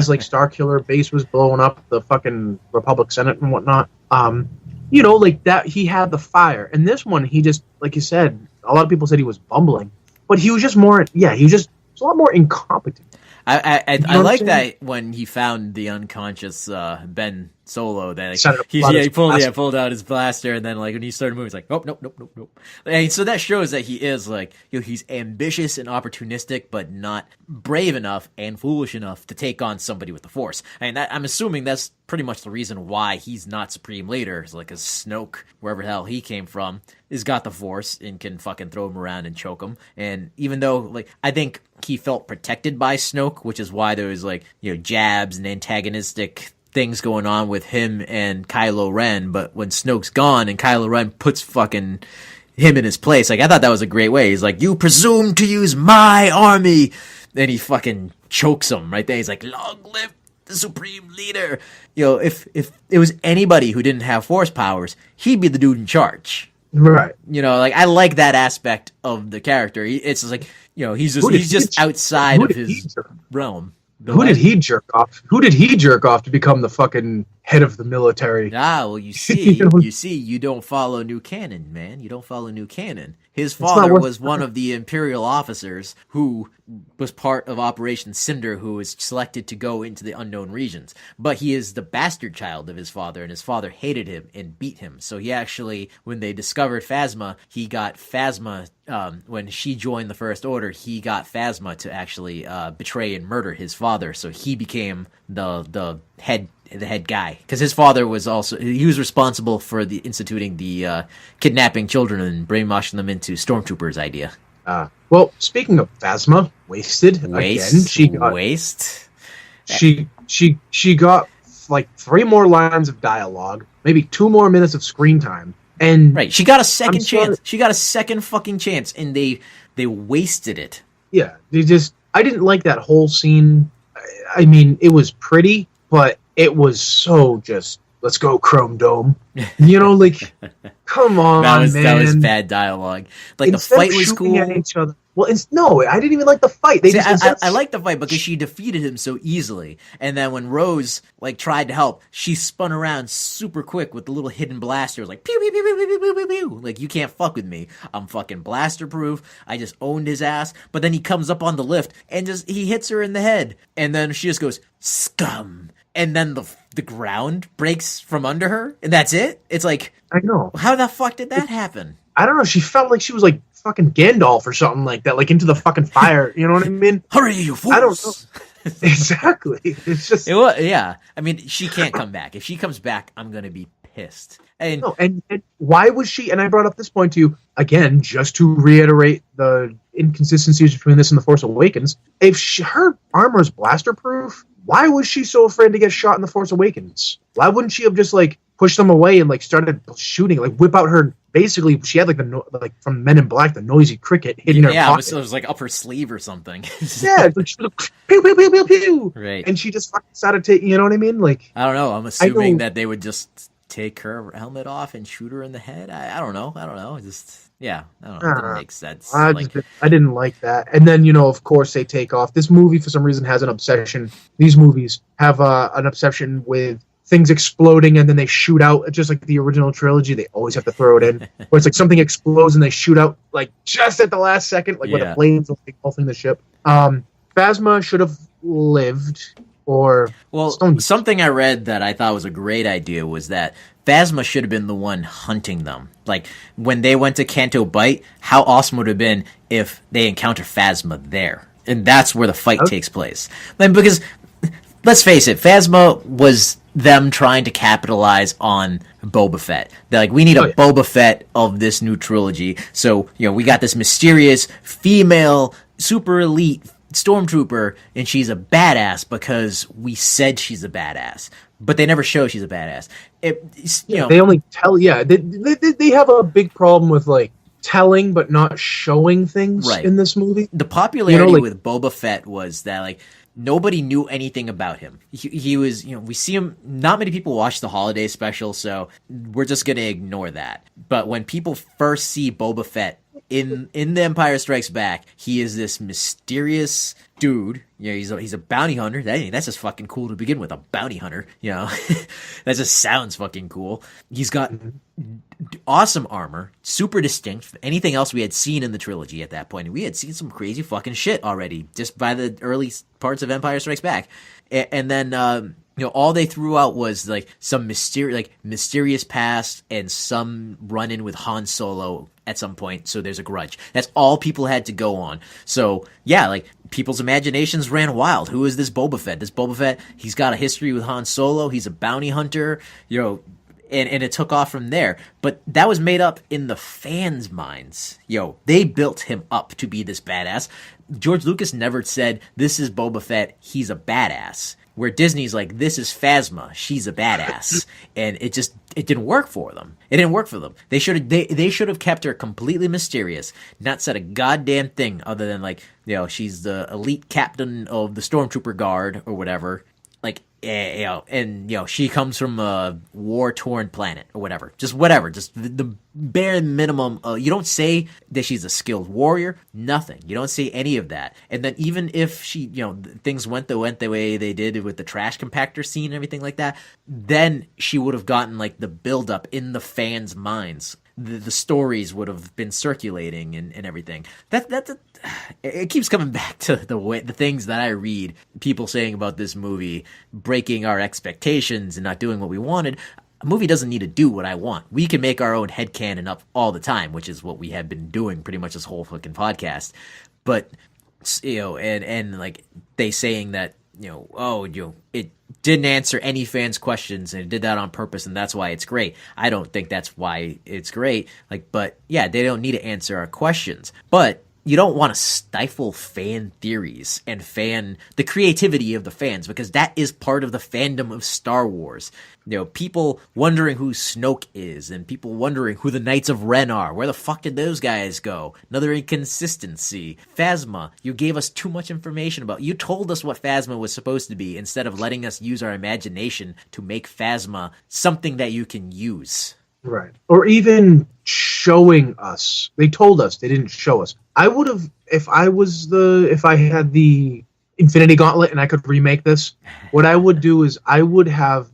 like Starkiller base was blowing up, the fucking Republic Senate and whatnot. Like that, he had the fire. And this one, he just, like you said, a lot of people said he was bumbling. But he was just more, he was a lot more incompetent. I like that when he found the unconscious Ben Solo, that he pulled out his blaster, and then like when he started moving, he's like, oh, nope. And so that shows that he is like, he's ambitious and opportunistic, but not brave enough and foolish enough to take on somebody with the Force. And I'm assuming that's pretty much the reason why he's not Supreme Leader. It's like a Snoke, wherever the hell he came from, has got the Force and can fucking throw him around and choke him. And even though, like, I think he felt protected by Snoke, which is why there was like, jabs and antagonistic things going on with him and Kylo Ren. But when Snoke's gone and Kylo Ren puts fucking him in his place, like, I thought that was a great way. He's like, you presume to use my army. Then he fucking chokes him right there. He's like, long live the Supreme Leader. If it was anybody who didn't have Force powers, he'd be the dude in charge. Right. Like, I like that aspect of the character. It's just like, he's just outside of his realm. Who did he jerk off? Who did he jerk off to become the fucking head of the military. Ah, well, You know, you don't follow new canon, man. You don't follow new canon. His it's not father worth. was one of the Imperial officers who was part of Operation Cinder, who was selected to go into the unknown regions. But he is the bastard child of his father, and his father hated him and beat him. So he actually, when they discovered Phasma, he got Phasma, when she joined the First Order, he got Phasma to actually betray and murder his father. So he became the head guy, because his father was responsible for the instituting the kidnapping children and brainwashing them into stormtroopers idea. Well, speaking of Phasma, wasted again. She got like 3 more lines of dialogue, maybe 2 more minutes of screen time, and right, she got a second chance. She got a second fucking chance, and they wasted it. Yeah, I didn't like that whole scene. I mean, it was pretty, but it was so just, let's go, Chrome Dome. You know, like, come on, man. That was bad dialogue. Like, Instead the fight was cool. At each other. Well, no, I didn't even like the fight. I like the fight because she defeated him so easily. And then when Rose, like, tried to help, she spun around super quick with the little hidden blaster. It was like, pew, pew, pew, pew, pew, pew, pew, pew. Like, you can't fuck with me. I'm fucking blaster proof. I just owned his ass. But then he comes up on the lift and he hits her in the head. And then she just goes, scum. And then the ground breaks from under her, and that's it? It's like, I know. How the fuck did that happen? I don't know. She felt like she was like fucking Gandalf or something like that, like into the fucking fire. You know what I mean? Hurry, you fools! I don't know. Exactly. It's just... yeah. I mean, she can't come back. If she comes back, I'm going to be pissed. And, no, and why was she... And I brought up this point to you, again, just to reiterate the inconsistencies between this and The Force Awakens. If her armor's blaster-proof, why was she so afraid to get shot in The Force Awakens? Why wouldn't she have just, like, pushed them away and, like, started shooting, like, whip out her... Basically, she had, like, from Men in Black, the noisy cricket hidden in her pocket. Yeah, it was, like, up her sleeve or something. Yeah, like, she was like, pew, pew, pew, pew, pew. Right. And she just fucking started taking, you know what I mean? Like, I don't know. I'm assuming that they would just take her helmet off and shoot her in the head. I don't know. Just... Yeah, I don't know. It didn't make sense. I didn't like that. And then, of course, they take off. This movie, for some reason, has an obsession. These movies have an obsession with things exploding and then they shoot out, just like the original trilogy. They always have to throw it in. Where it's like something explodes and they shoot out, like, just at the last second, like, with the planes engulfing the ship. Phasma should have lived, or... Well, something I read that I thought was a great idea was that Phasma should have been the one hunting them. Like, when they went to Canto Bight, how awesome would it have been if they encounter Phasma there? And that's where the fight takes place. Then, because, let's face it, Phasma was them trying to capitalize on Boba Fett. They're like, we need a Boba Fett of this new trilogy. So, we got this mysterious female super elite stormtrooper, and she's a badass because we said she's a badass. But they never show she's a badass. They only tell. Yeah, they have a big problem with, like, telling but not showing things in this movie. The popularity with Boba Fett was that, like, nobody knew anything about him. He was, we see him. Not many people watch the holiday special, so we're just gonna ignore that. But when people first see Boba Fett in The Empire Strikes Back, he is this mysterious dude. He's a bounty hunter. That's just fucking cool to begin with. A bounty hunter, that just sounds fucking cool. He's got awesome armor, super distinct from anything else we had seen in the trilogy at that point. And we had seen some crazy fucking shit already just by the early parts of Empire Strikes Back. And then all they threw out was, like, some mysterious past and some run-in with Han Solo at some point, so there's a grudge. That's all people had to go on. So, yeah, like, people's imaginations ran wild. Who is this Boba Fett? This Boba Fett, he's got a history with Han Solo, he's a bounty hunter, and it took off from there. But that was made up in the fans' minds. They built him up to be this badass. George Lucas never said, this is Boba Fett, he's a badass. Where Disney's like, this is Phasma, she's a badass. And it didn't work for them. It didn't work for them. They should have kept her completely mysterious, not said a goddamn thing other than, like, she's the elite captain of the Stormtrooper Guard or whatever. like and she comes from a war-torn planet or whatever, just whatever, just the bare minimum. You don't say that she's a skilled warrior, nothing. You don't say any of that. And then even if she, things went the way they did with the trash compactor scene and everything like that, then she would have gotten like the buildup in the fans' minds. The stories would have been circulating and everything. It keeps coming back to the things that I read people saying about this movie breaking our expectations and not doing what we wanted. A movie doesn't need to do what I want. We can make our own headcanon up all the time, which is what we have been doing pretty much this whole fucking podcast. But and like they saying that it didn't answer any fans' questions and it did that on purpose and that's why it's great. I don't think that's why it's great. But yeah, they don't need to answer our questions. But you don't want to stifle fan theories and the creativity of the fans, because that is part of the fandom of Star Wars. People wondering who Snoke is and people wondering who the Knights of Ren are. Where the fuck did those guys go? Another inconsistency. Phasma, you gave us too much information about. You told us what Phasma was supposed to be instead of letting us use our imagination to make Phasma something that you can use. Right. Or even showing us. They told us, they didn't show us. I would have, if I had the Infinity Gauntlet and I could remake this, what I would do is I would have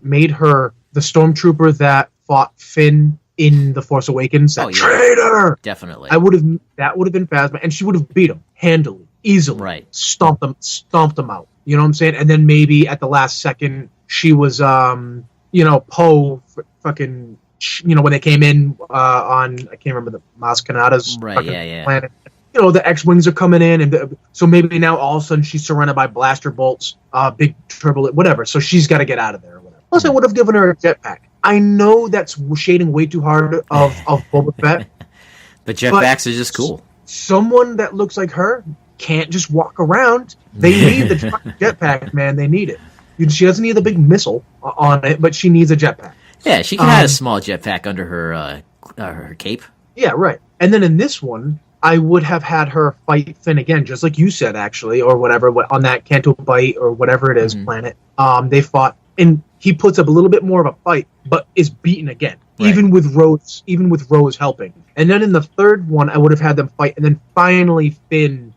made her the stormtrooper that fought Finn in The Force Awakens. That traitor! Definitely. That would have been Phasma, and she would have beat him handily, easily. Right. Stomped him out. You know what I'm saying? And then maybe at the last second, she was, Poe fucking, when they came in on, I can't remember, the Maz Kanata's planet. The X-Wings are coming in, and so maybe now all of a sudden she's surrounded by blaster bolts, big turbo, whatever, so she's got to get out of there or whatever. Plus, I would have given her a jetpack. I know that's shading way too hard of Boba Fett. But jetpacks are just cool. Someone that looks like her can't just walk around. They need the jetpack, man. They need it. She doesn't need the big missile on it, but she needs a jetpack. Yeah, she can have a small jetpack under her cape. Yeah, right. And then in this one, I would have had her fight Finn again, just like you said, actually, or whatever, on that Canto Bight or whatever it is planet. They fought, and he puts up a little bit more of a fight, but is beaten again, right. even with Rose helping. And then in the third one, I would have had them fight, and then finally Finn,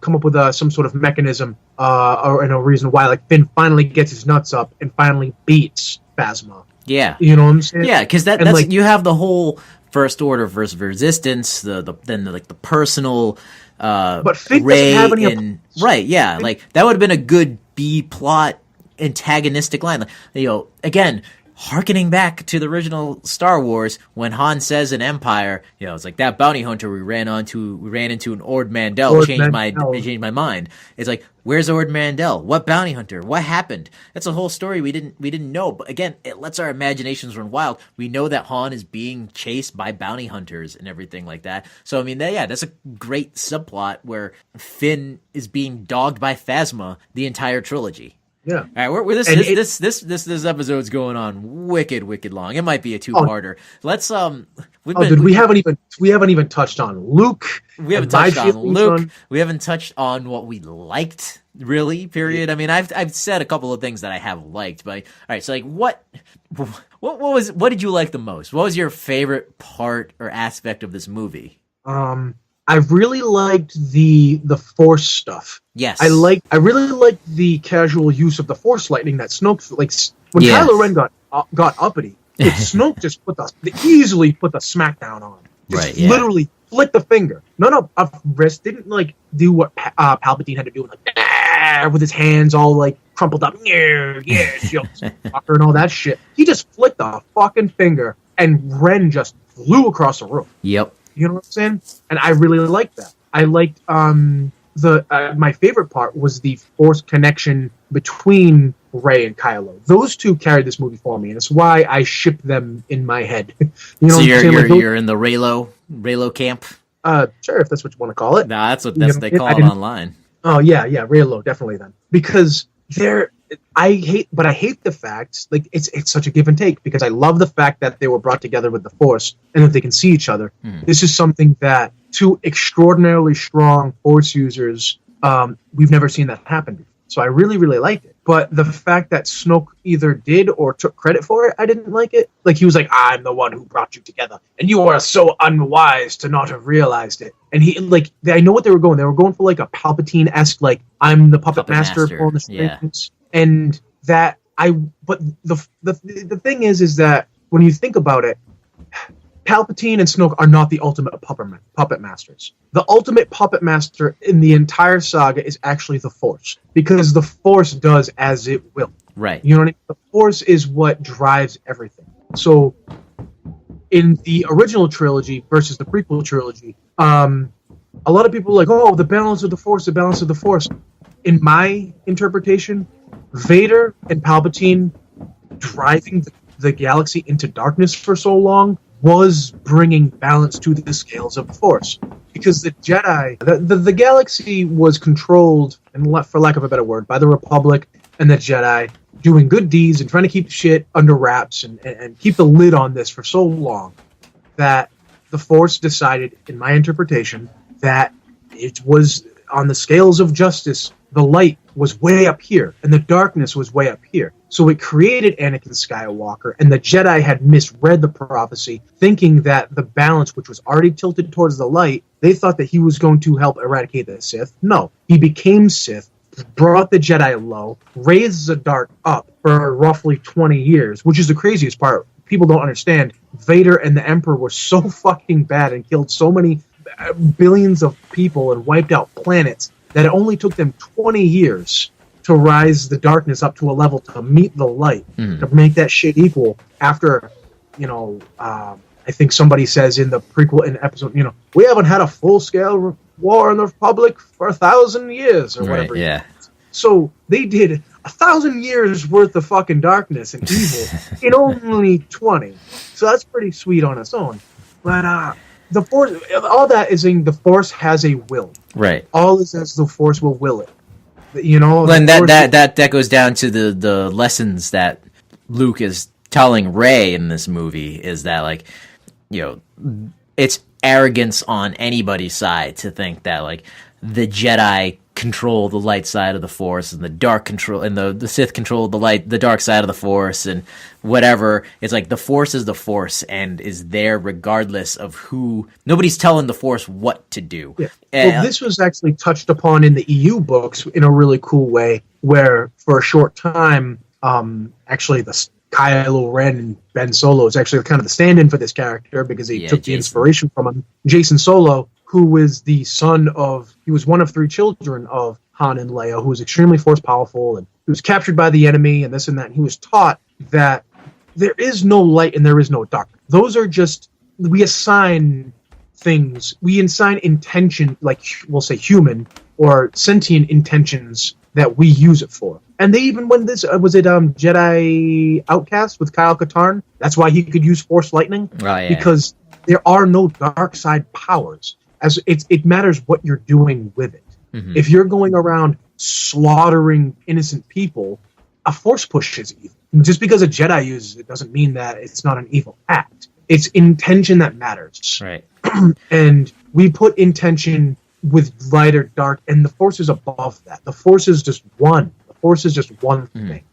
come up with some sort of mechanism or a reason why, like Finn finally gets his nuts up and finally beats Phasma. Yeah, you know what I'm saying? Yeah, because that's you have the whole First Order versus Resistance, the personal but Finn Rey doesn't have any right, yeah, like that would have been a good B plot antagonistic line. Again, harkening back to the original Star Wars, when Han says in Empire, it's like that bounty hunter we ran into an Ord Mantell changed my mind. It's like, where's Ord Mantell? What bounty hunter? What happened? That's a whole story we didn't know. But again, it lets our imaginations run wild. We know that Han is being chased by bounty hunters and everything like that. So I mean, that's a great subplot where Finn is being dogged by Phasma the entire trilogy. Yeah. All right, this episode's going on wicked long. It might be a two-parter. Let's we haven't even touched on Luke. We haven't touched on Luke. We haven't touched on what we liked, really. Period. I mean, I've said a couple of things that I have liked, but all right. So, like, what did you like the most? What was your favorite part or aspect of this movie? I really liked the Force stuff. Yes. I really liked the casual use of the Force lightning that Snoke, like, when Kylo Ren got uppity, Snoke just easily put the smackdown on. Just literally flick the finger. No, wrist didn't, like, do what Palpatine had to do, like, with his hands all, like, crumpled up. Fucker and all that shit. He just flicked the fucking finger, and Ren just flew across the room. Yep. You know what I'm saying? And I really liked that. I liked my favorite part was the Force connection between Rey and Kylo. Those two carried this movie for me, and it's why I ship them in my head. So you're in the Reylo camp? Sure, if that's what you want to call it. Nah, that's what they call it online. Oh yeah, Reylo, definitely then. Because I hate the fact, like, it's such a give and take, because I love the fact that they were brought together with the Force and that they can see each other. This is something that two extraordinarily strong Force users, we've never seen that happen before. So I really, really liked it. But the fact that Snoke either did or took credit for it, I didn't like it. Like, he was like, I'm the one who brought you together, and you are so unwise to not have realized it. And he, like, I know what they were going. They were going for, like, a Palpatine-esque, like, I'm the puppet master pulling the strings. Yeah. And that, but the thing is that when you think about it, Palpatine and Snoke are not the ultimate puppet masters. The ultimate puppet master in the entire saga is actually the Force, because the Force does as it will. Right. You know what I mean? The Force is what drives everything. So, in the original trilogy versus the prequel trilogy, a lot of people are like, oh, the balance of the Force, the balance of the Force. In my interpretation, Vader and Palpatine driving the galaxy into darkness for so long was bringing balance to the scales of the Force. Because the Jedi, the galaxy was controlled, and for lack of a better word, by the Republic and the Jedi doing good deeds and trying to keep shit under wraps and keep the lid on this for so long that the Force decided, in my interpretation, that it was on the scales of justice, the light was way up here and the darkness was way up here. So it created Anakin Skywalker, and the Jedi had misread the prophecy, thinking that the balance, which was already tilted towards the light, they thought that he was going to help eradicate the Sith. No, he became Sith, brought the Jedi low, raised the dark up for roughly 20 years, which is the craziest part. People don't understand. Vader and the Emperor were so fucking bad and killed so many billions of people and wiped out planets that it only took them 20 years to rise the darkness up to a level to meet the light, to make that shit equal after, I think somebody says in the prequel, in episode, we haven't had a full-scale war in the Republic for 1,000 years, or whatever. Yeah. So they did 1,000 years worth of fucking darkness and evil in only 20. So that's pretty sweet on its own. But, the Force, all that is in the Force has a will. Right. All is as the Force will will it. And that goes down to the lessons that Luke is telling Rey in this movie, is that, like, it's arrogance on anybody's side to think that, like, the Jedi control the light side of the Force and the dark control, and the Sith control the dark side of the Force, and whatever. It's like the Force is the Force and is there regardless of who. Nobody's telling the Force what to do. Yeah. Well, this was actually touched upon in the EU books in a really cool way, where for a short time, actually the Kylo Ren and Ben Solo is actually kind of the stand-in for this character, because he took the inspiration from him. Jason Solo, who was he was one of 3 children of Han and Leia, who was extremely force powerful, and he was captured by the enemy and this and that. And he was taught that there is no light and there is no dark. Those are just, we assign things, we assign intention, like we'll say human or sentient intentions that we use it for. And they even, when this, was it Jedi Outcast with Kyle Katarn? That's why he could use Force Lightning. Oh, yeah. Because there are no dark side powers. As it matters what you're doing with it. Mm-hmm. If you're going around slaughtering innocent people, a Force push is evil. Just because a Jedi uses it doesn't mean that it's not an evil act. It's intention that matters. Right. And we put intention with light or dark, and the Force is above that. The Force is just one. The Force is just one thing.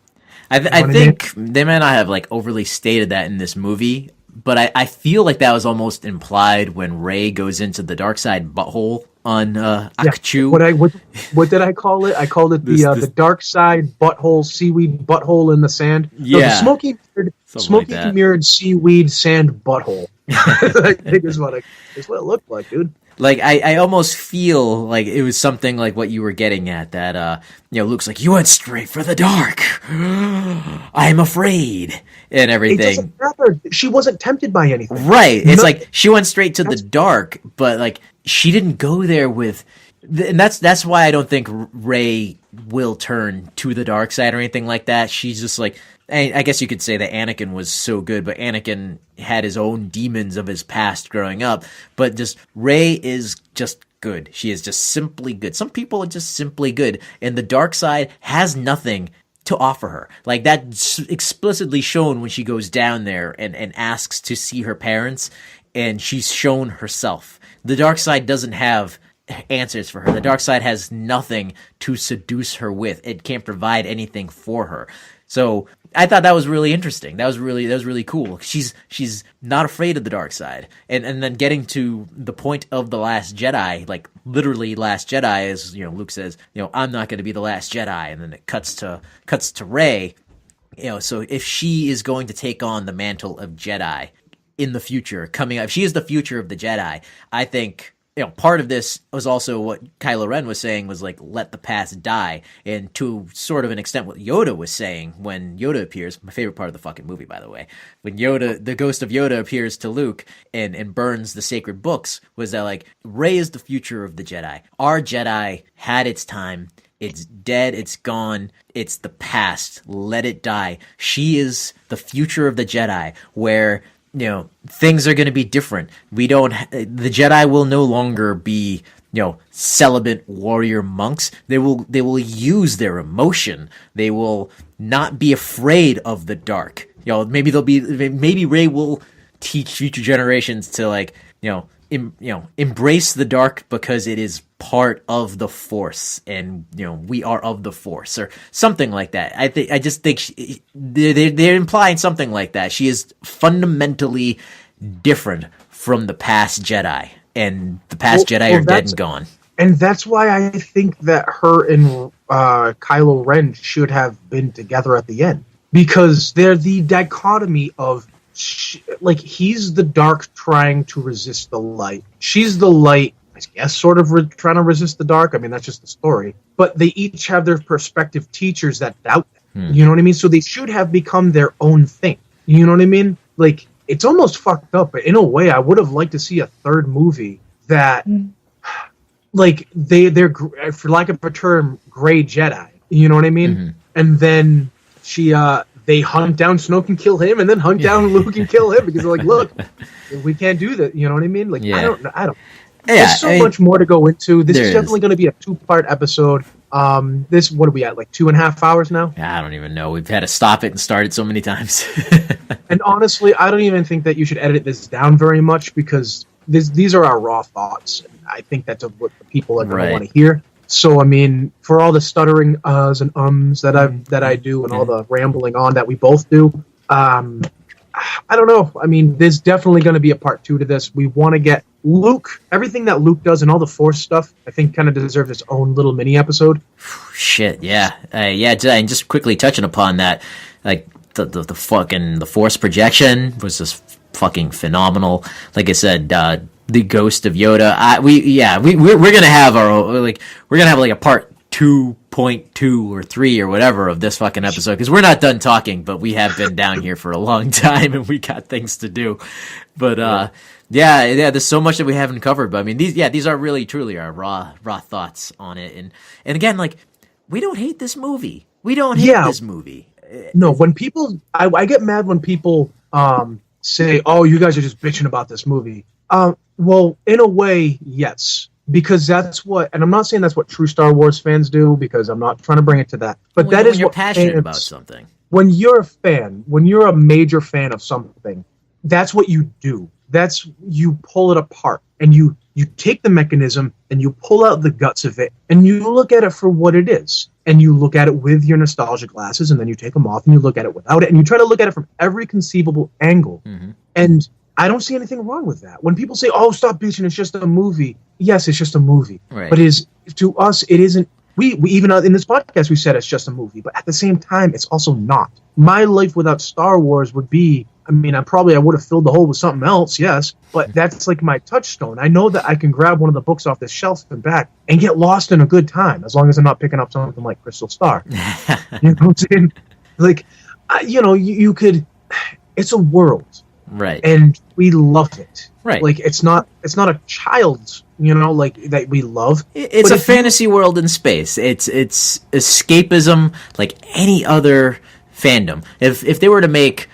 I think they may not have, like, overly stated that in this movie, but I feel like that was almost implied when Rey goes into the dark side butthole on Ahch-To. What did I call it? I called it the dark side butthole, seaweed butthole in the sand. Yeah. No, the smoky mirrored seaweed sand butthole. I think is what it looked like, dude. Like, I almost feel like it was something like what you were getting at, that, Luke's like, you went straight for the dark. I'm afraid. And everything. It doesn't matter. She wasn't tempted by anything. Right. It's like, she went straight to the dark, but, like, she didn't go there with... And that's why I don't think Rey will turn to the dark side or anything like that. She's just like... I guess you could say that Anakin was so good, but Anakin had his own demons of his past growing up. But just Rey is just good. She is just simply good. Some people are just simply good, and the dark side has nothing to offer her. Like, that's explicitly shown when she goes down there and asks to see her parents, and she's shown herself. The dark side doesn't have answers for her. The dark side has nothing to seduce her with. It can't provide anything for her. So I thought that was really interesting. That was really cool. She's not afraid of the dark side. And then getting to the point of the Last Jedi, like literally Last Jedi, is, Luke says, I'm not going to be the last Jedi, and then it cuts to Rey. So if she is going to take on the mantle of Jedi in the future, coming up, if she is the future of the Jedi, I think, part of this was also what Kylo Ren was saying, was like, let the past die. And to sort of an extent what Yoda was saying when Yoda appears, my favorite part of the fucking movie, by the way, when the ghost of Yoda appears to Luke and burns the sacred books, was that like, Rey is the future of the Jedi. Our Jedi had its time. It's dead. It's gone. It's the past. Let it die. She is the future of the Jedi, where things are going to be different. The Jedi will no longer be, celibate warrior monks. They will use their emotion. They will not be afraid of the dark. Maybe Rey will teach future generations to like, embrace the dark because it is part of the Force, and we are of the Force, or something like that. I just think they're implying something like that. She is fundamentally different from the past Jedi, and the past Jedi are dead and gone. And that's why I think that her and Kylo Ren should have been together at the end, because they're the dichotomy of, like, he's the dark trying to resist the light. She's the light, I guess, sort of trying to resist the dark. I mean, that's just the story. But they each have their prospective teachers that doubt them. You know what I mean? So they should have become their own thing. You know what I mean? Like, it's almost fucked up. But in a way, I would have liked to see a third movie that, like, they're, for lack of a term, gray Jedi. You know what I mean? Mm-hmm. And then they hunt down Snoke and kill him, and then hunt down Luke and kill him, because they're like, look, we can't do that. You know what I mean? Like, I don't. Yeah, there's so much more to go into. This is definitely going to be a 2-part episode. What are we at? Like 2.5 hours now? I don't even know. We've had to stop it and start it so many times. And honestly, I don't even think that you should edit this down very much, because these are our raw thoughts. I think that's what the people are going to want to hear. So, I mean, for all the stuttering uhs and ums that I do, and all the rambling on that we both do, I don't know. I mean, there's definitely going to be a part 2 to this. We want to get Luke, everything that Luke does and all the Force stuff, I think kind of deserves its own little mini episode. Shit, yeah. And just quickly touching upon that, like, the Force projection was just fucking phenomenal. Like I said, the ghost of Yoda. We're gonna have a part 2.2 or 3 or whatever of this fucking episode, because we're not done talking, but we have been down here for a long time and we got things to do. But there's so much that we haven't covered. But I mean, these are really truly our raw thoughts on it. And again, like, we don't hate this movie. We don't hate this movie. No, when people, I get mad when people say, "Oh, you guys are just bitching about this movie." Well, in a way, yes, because that's what, and I'm not saying that's what true Star Wars fans do, because I'm not trying to bring it to that, but that is what you're what passionate fans, about something. When you're a fan, when you're a major fan of something, that's what you do. That's, you pull it apart, and you take the mechanism and you pull out the guts of it, and you look at it for what it is, and you look at it with your nostalgia glasses, and then you take them off and you look at it without it, and you try to look at it from every conceivable angle. Mm-hmm. And I don't see anything wrong with that. When people say, "Oh, stop bitching, it's just a movie." Yes, it's just a movie. Right. But to us, it isn't. We even in this podcast, we said it's just a movie. But at the same time, it's also not. My life without Star Wars would be, I mean, I would have filled the hole with something else, yes. But that's like my touchstone. I know that I can grab one of the books off the shelf and back and get lost in a good time, as long as I'm not picking up something like Crystal Star. You know what I'm saying? Like, you could, it's a world. Right. And we love it. Right. Like, it's not a child's, like, that we love. It's a fantasy world in space. It's escapism like any other fandom. If they were to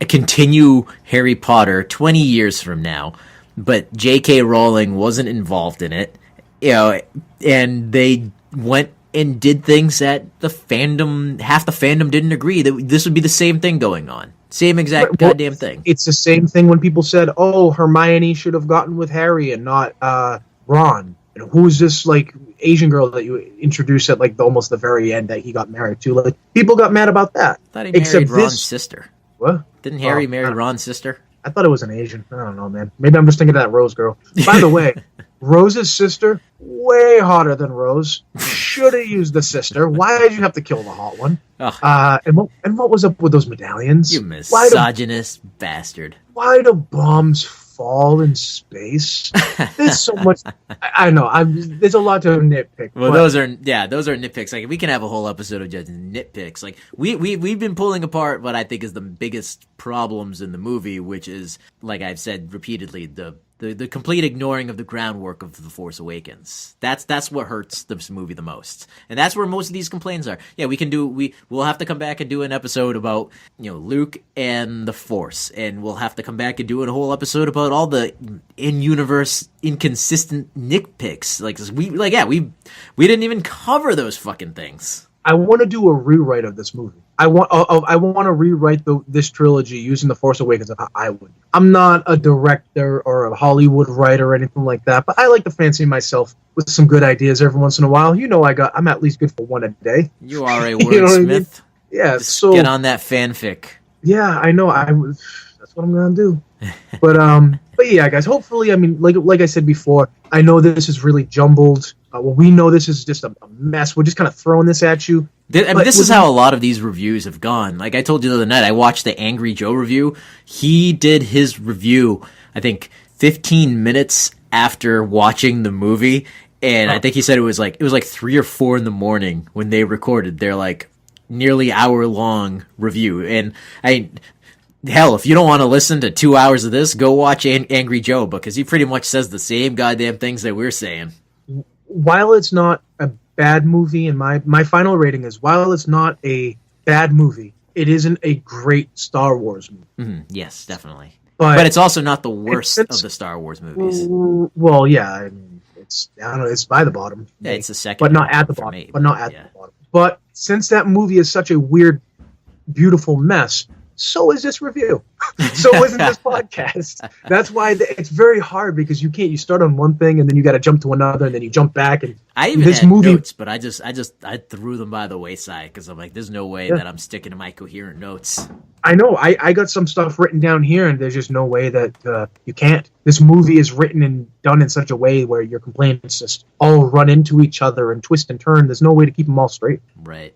continue Harry Potter 20 years from now, but J.K. Rowling wasn't involved in it, and they went and did things that half the fandom didn't agree, that this would be the same thing going on. Same exact goddamn thing. It's the same thing when people said, "Oh, Hermione should have gotten with Harry and not Ron." And who's this like Asian girl that you introduced at like almost the very end that he got married to? Like people got mad about that. I thought he married Ron's sister. What? Didn't Harry marry Ron's sister? I thought it was an Asian. I don't know, man. Maybe I'm just thinking of that Rose girl. By the way, Rose's sister, way hotter than Rose. Should have used the sister. Why did you have to kill the hot one? Oh. And what was up with those medallions? You misogynist bastard. Why do bombs fall in space? There's so much. I know. There's a lot to nitpick. Well, those are nitpicks. Like we can have a whole episode of just nitpicks. Like we've been pulling apart what I think is the biggest problems in the movie, which is, like I've said repeatedly, the complete ignoring of the groundwork of The Force Awakens. That's what hurts this movie the most. And that's where most of these complaints are. Yeah, we'll have to come back and do an episode about, Luke and the Force, and we'll have to come back and do a whole episode about all the in-universe inconsistent nitpicks. We didn't even cover those fucking things. I want to do a rewrite of this movie. I want to rewrite this trilogy using The Force Awakens of how I would. I'm not a director or a Hollywood writer or anything like that, but I like to fancy myself with some good ideas every once in a while. I'm at least good for one a day. You are a wordsmith. Yeah, just so get on that fanfic. Yeah, I know. That's what I'm gonna do. But yeah, guys. Hopefully, I mean, like I said before, I know this is really jumbled. We know this is just a mess. We're just kind of throwing this at you. This is how a lot of these reviews have gone. Like I told you the other night, I watched the Angry Joe review. He did his review, I think, 15 minutes after watching the movie, and I think he said it was like 3 or 4 in the morning when they recorded their like nearly hour-long review. And hell, if you don't want to listen to 2 hours of this, go watch Angry Joe, because he pretty much says the same goddamn things that we're saying. While it's not a bad movie, and my final rating is, while it's not a bad movie, it isn't a great Star Wars movie. Mm-hmm. Yes, definitely. But it's also not the worst of the Star Wars movies. Well, yeah, I mean, it's by the bottom. Yeah, it's the second, but not at the bottom. But not at the bottom. But since that movie is such a weird, beautiful mess, so is this review. So isn't this podcast. That's why it's very hard, because you start on one thing and then you got to jump to another and then you jump back. And I even had notes, but I threw them by the wayside because I'm like, there's no way that I'm sticking to my coherent notes. I know. I got some stuff written down here, and there's just no way that you can't. This movie is written and done in such a way where your complaints just all run into each other and twist and turn. There's no way to keep them all straight. Right.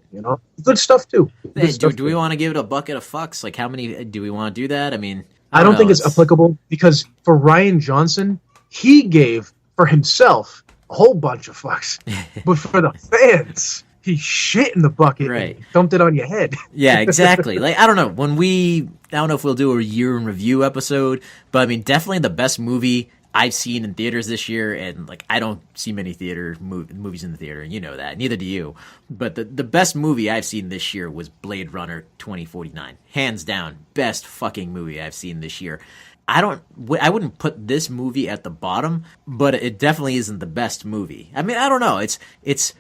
Good stuff too. Hey, do we want to give it a bucket of fucks? Like, how many do we want to do that? I mean, I don't think it's applicable, because for Rian Johnson, he gave for himself a whole bunch of fucks, but for the fans, he shit in the bucket and dumped it on your head. Yeah, exactly. Like, I don't know. I don't know if we'll do a year in review episode, but I mean, definitely the best movie I've seen in theaters this year, and like, I don't see many movies in the theater, and you know that. Neither do you. But the best movie I've seen this year was Blade Runner 2049. Hands down, best fucking movie I've seen this year. I wouldn't put this movie at the bottom, but it definitely isn't the best movie. I mean, I don't know. It's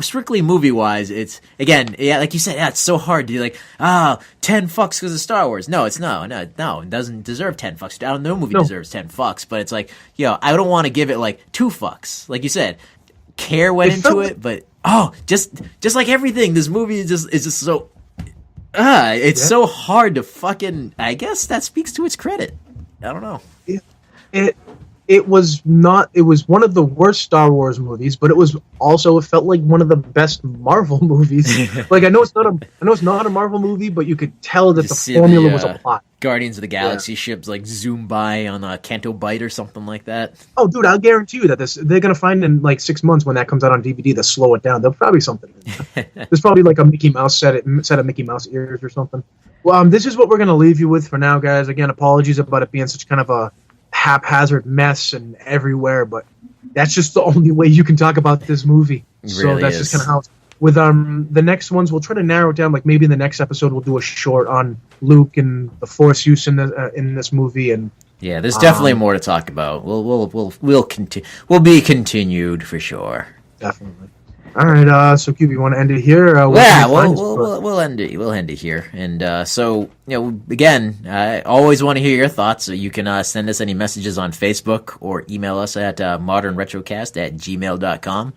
strictly movie wise, it's, again, yeah, like you said, yeah, it's so hard to be like, 10 fucks because of Star Wars. No, it's no, it doesn't deserve 10 fucks. I don't know, movie deserves 10 fucks, but it's like, I don't want to give it like 2 fucks. Like you said, care went into it, but just like everything, this movie is just so it's so hard to fucking, I guess that speaks to its credit. I don't know. It was one of the worst Star Wars movies, but it felt like one of the best Marvel movies. Like, I know it's not a Marvel movie, but you could tell that the formula was applied. Guardians of the Galaxy ships like zoom by on a Canto Bight or something like that. Oh, dude, I'll guarantee you that they're gonna find in like 6 months when that comes out on DVD to slow it down. There'll probably something. There's probably like a Mickey Mouse set of Mickey Mouse ears or something. Well, this is what we're gonna leave you with for now, guys. Again, apologies about it being such kind of a haphazard mess and everywhere, but that's just the only way you can talk about this movie. So that's just kind of how. With the next ones, we'll try to narrow it down. Like, maybe in the next episode, we'll do a short on Luke and the Force use in this movie. And yeah, there's definitely more to talk about. We'll be continued for sure. Definitely. All right, so QB, you want to end it here? Where can Yeah, they find us? we'll end it. We'll end it here. And so, again, I always want to hear your thoughts. So you can send us any messages on Facebook or email us at modernretrocast@gmail.com.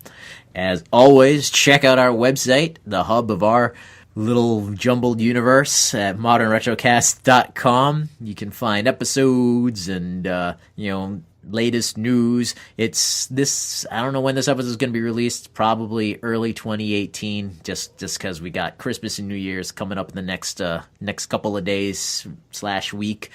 As always, check out our website, the hub of our little jumbled universe at modernretrocast.com. You can find episodes and, latest news. It's this, I don't know when this episode is going to be released, probably early 2018, just because we got Christmas and New Year's coming up in the next couple of days / week.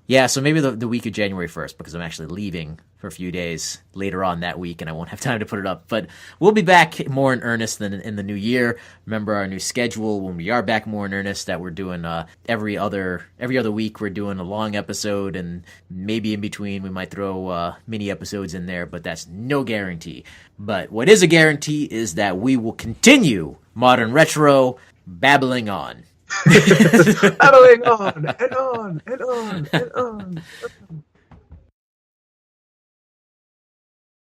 Yeah, so maybe the week of January 1st, because I'm actually leaving for a few days later on that week, and I won't have time to put it up. But we'll be back more in earnest than in the new year. Remember our new schedule when we are back more in earnest, that we're doing every other week. We're doing a long episode, and maybe in between we might throw mini episodes in there, but that's no guarantee. But what is a guarantee is that we will continue Modern Retro babbling on. Babbling on and on and on and on.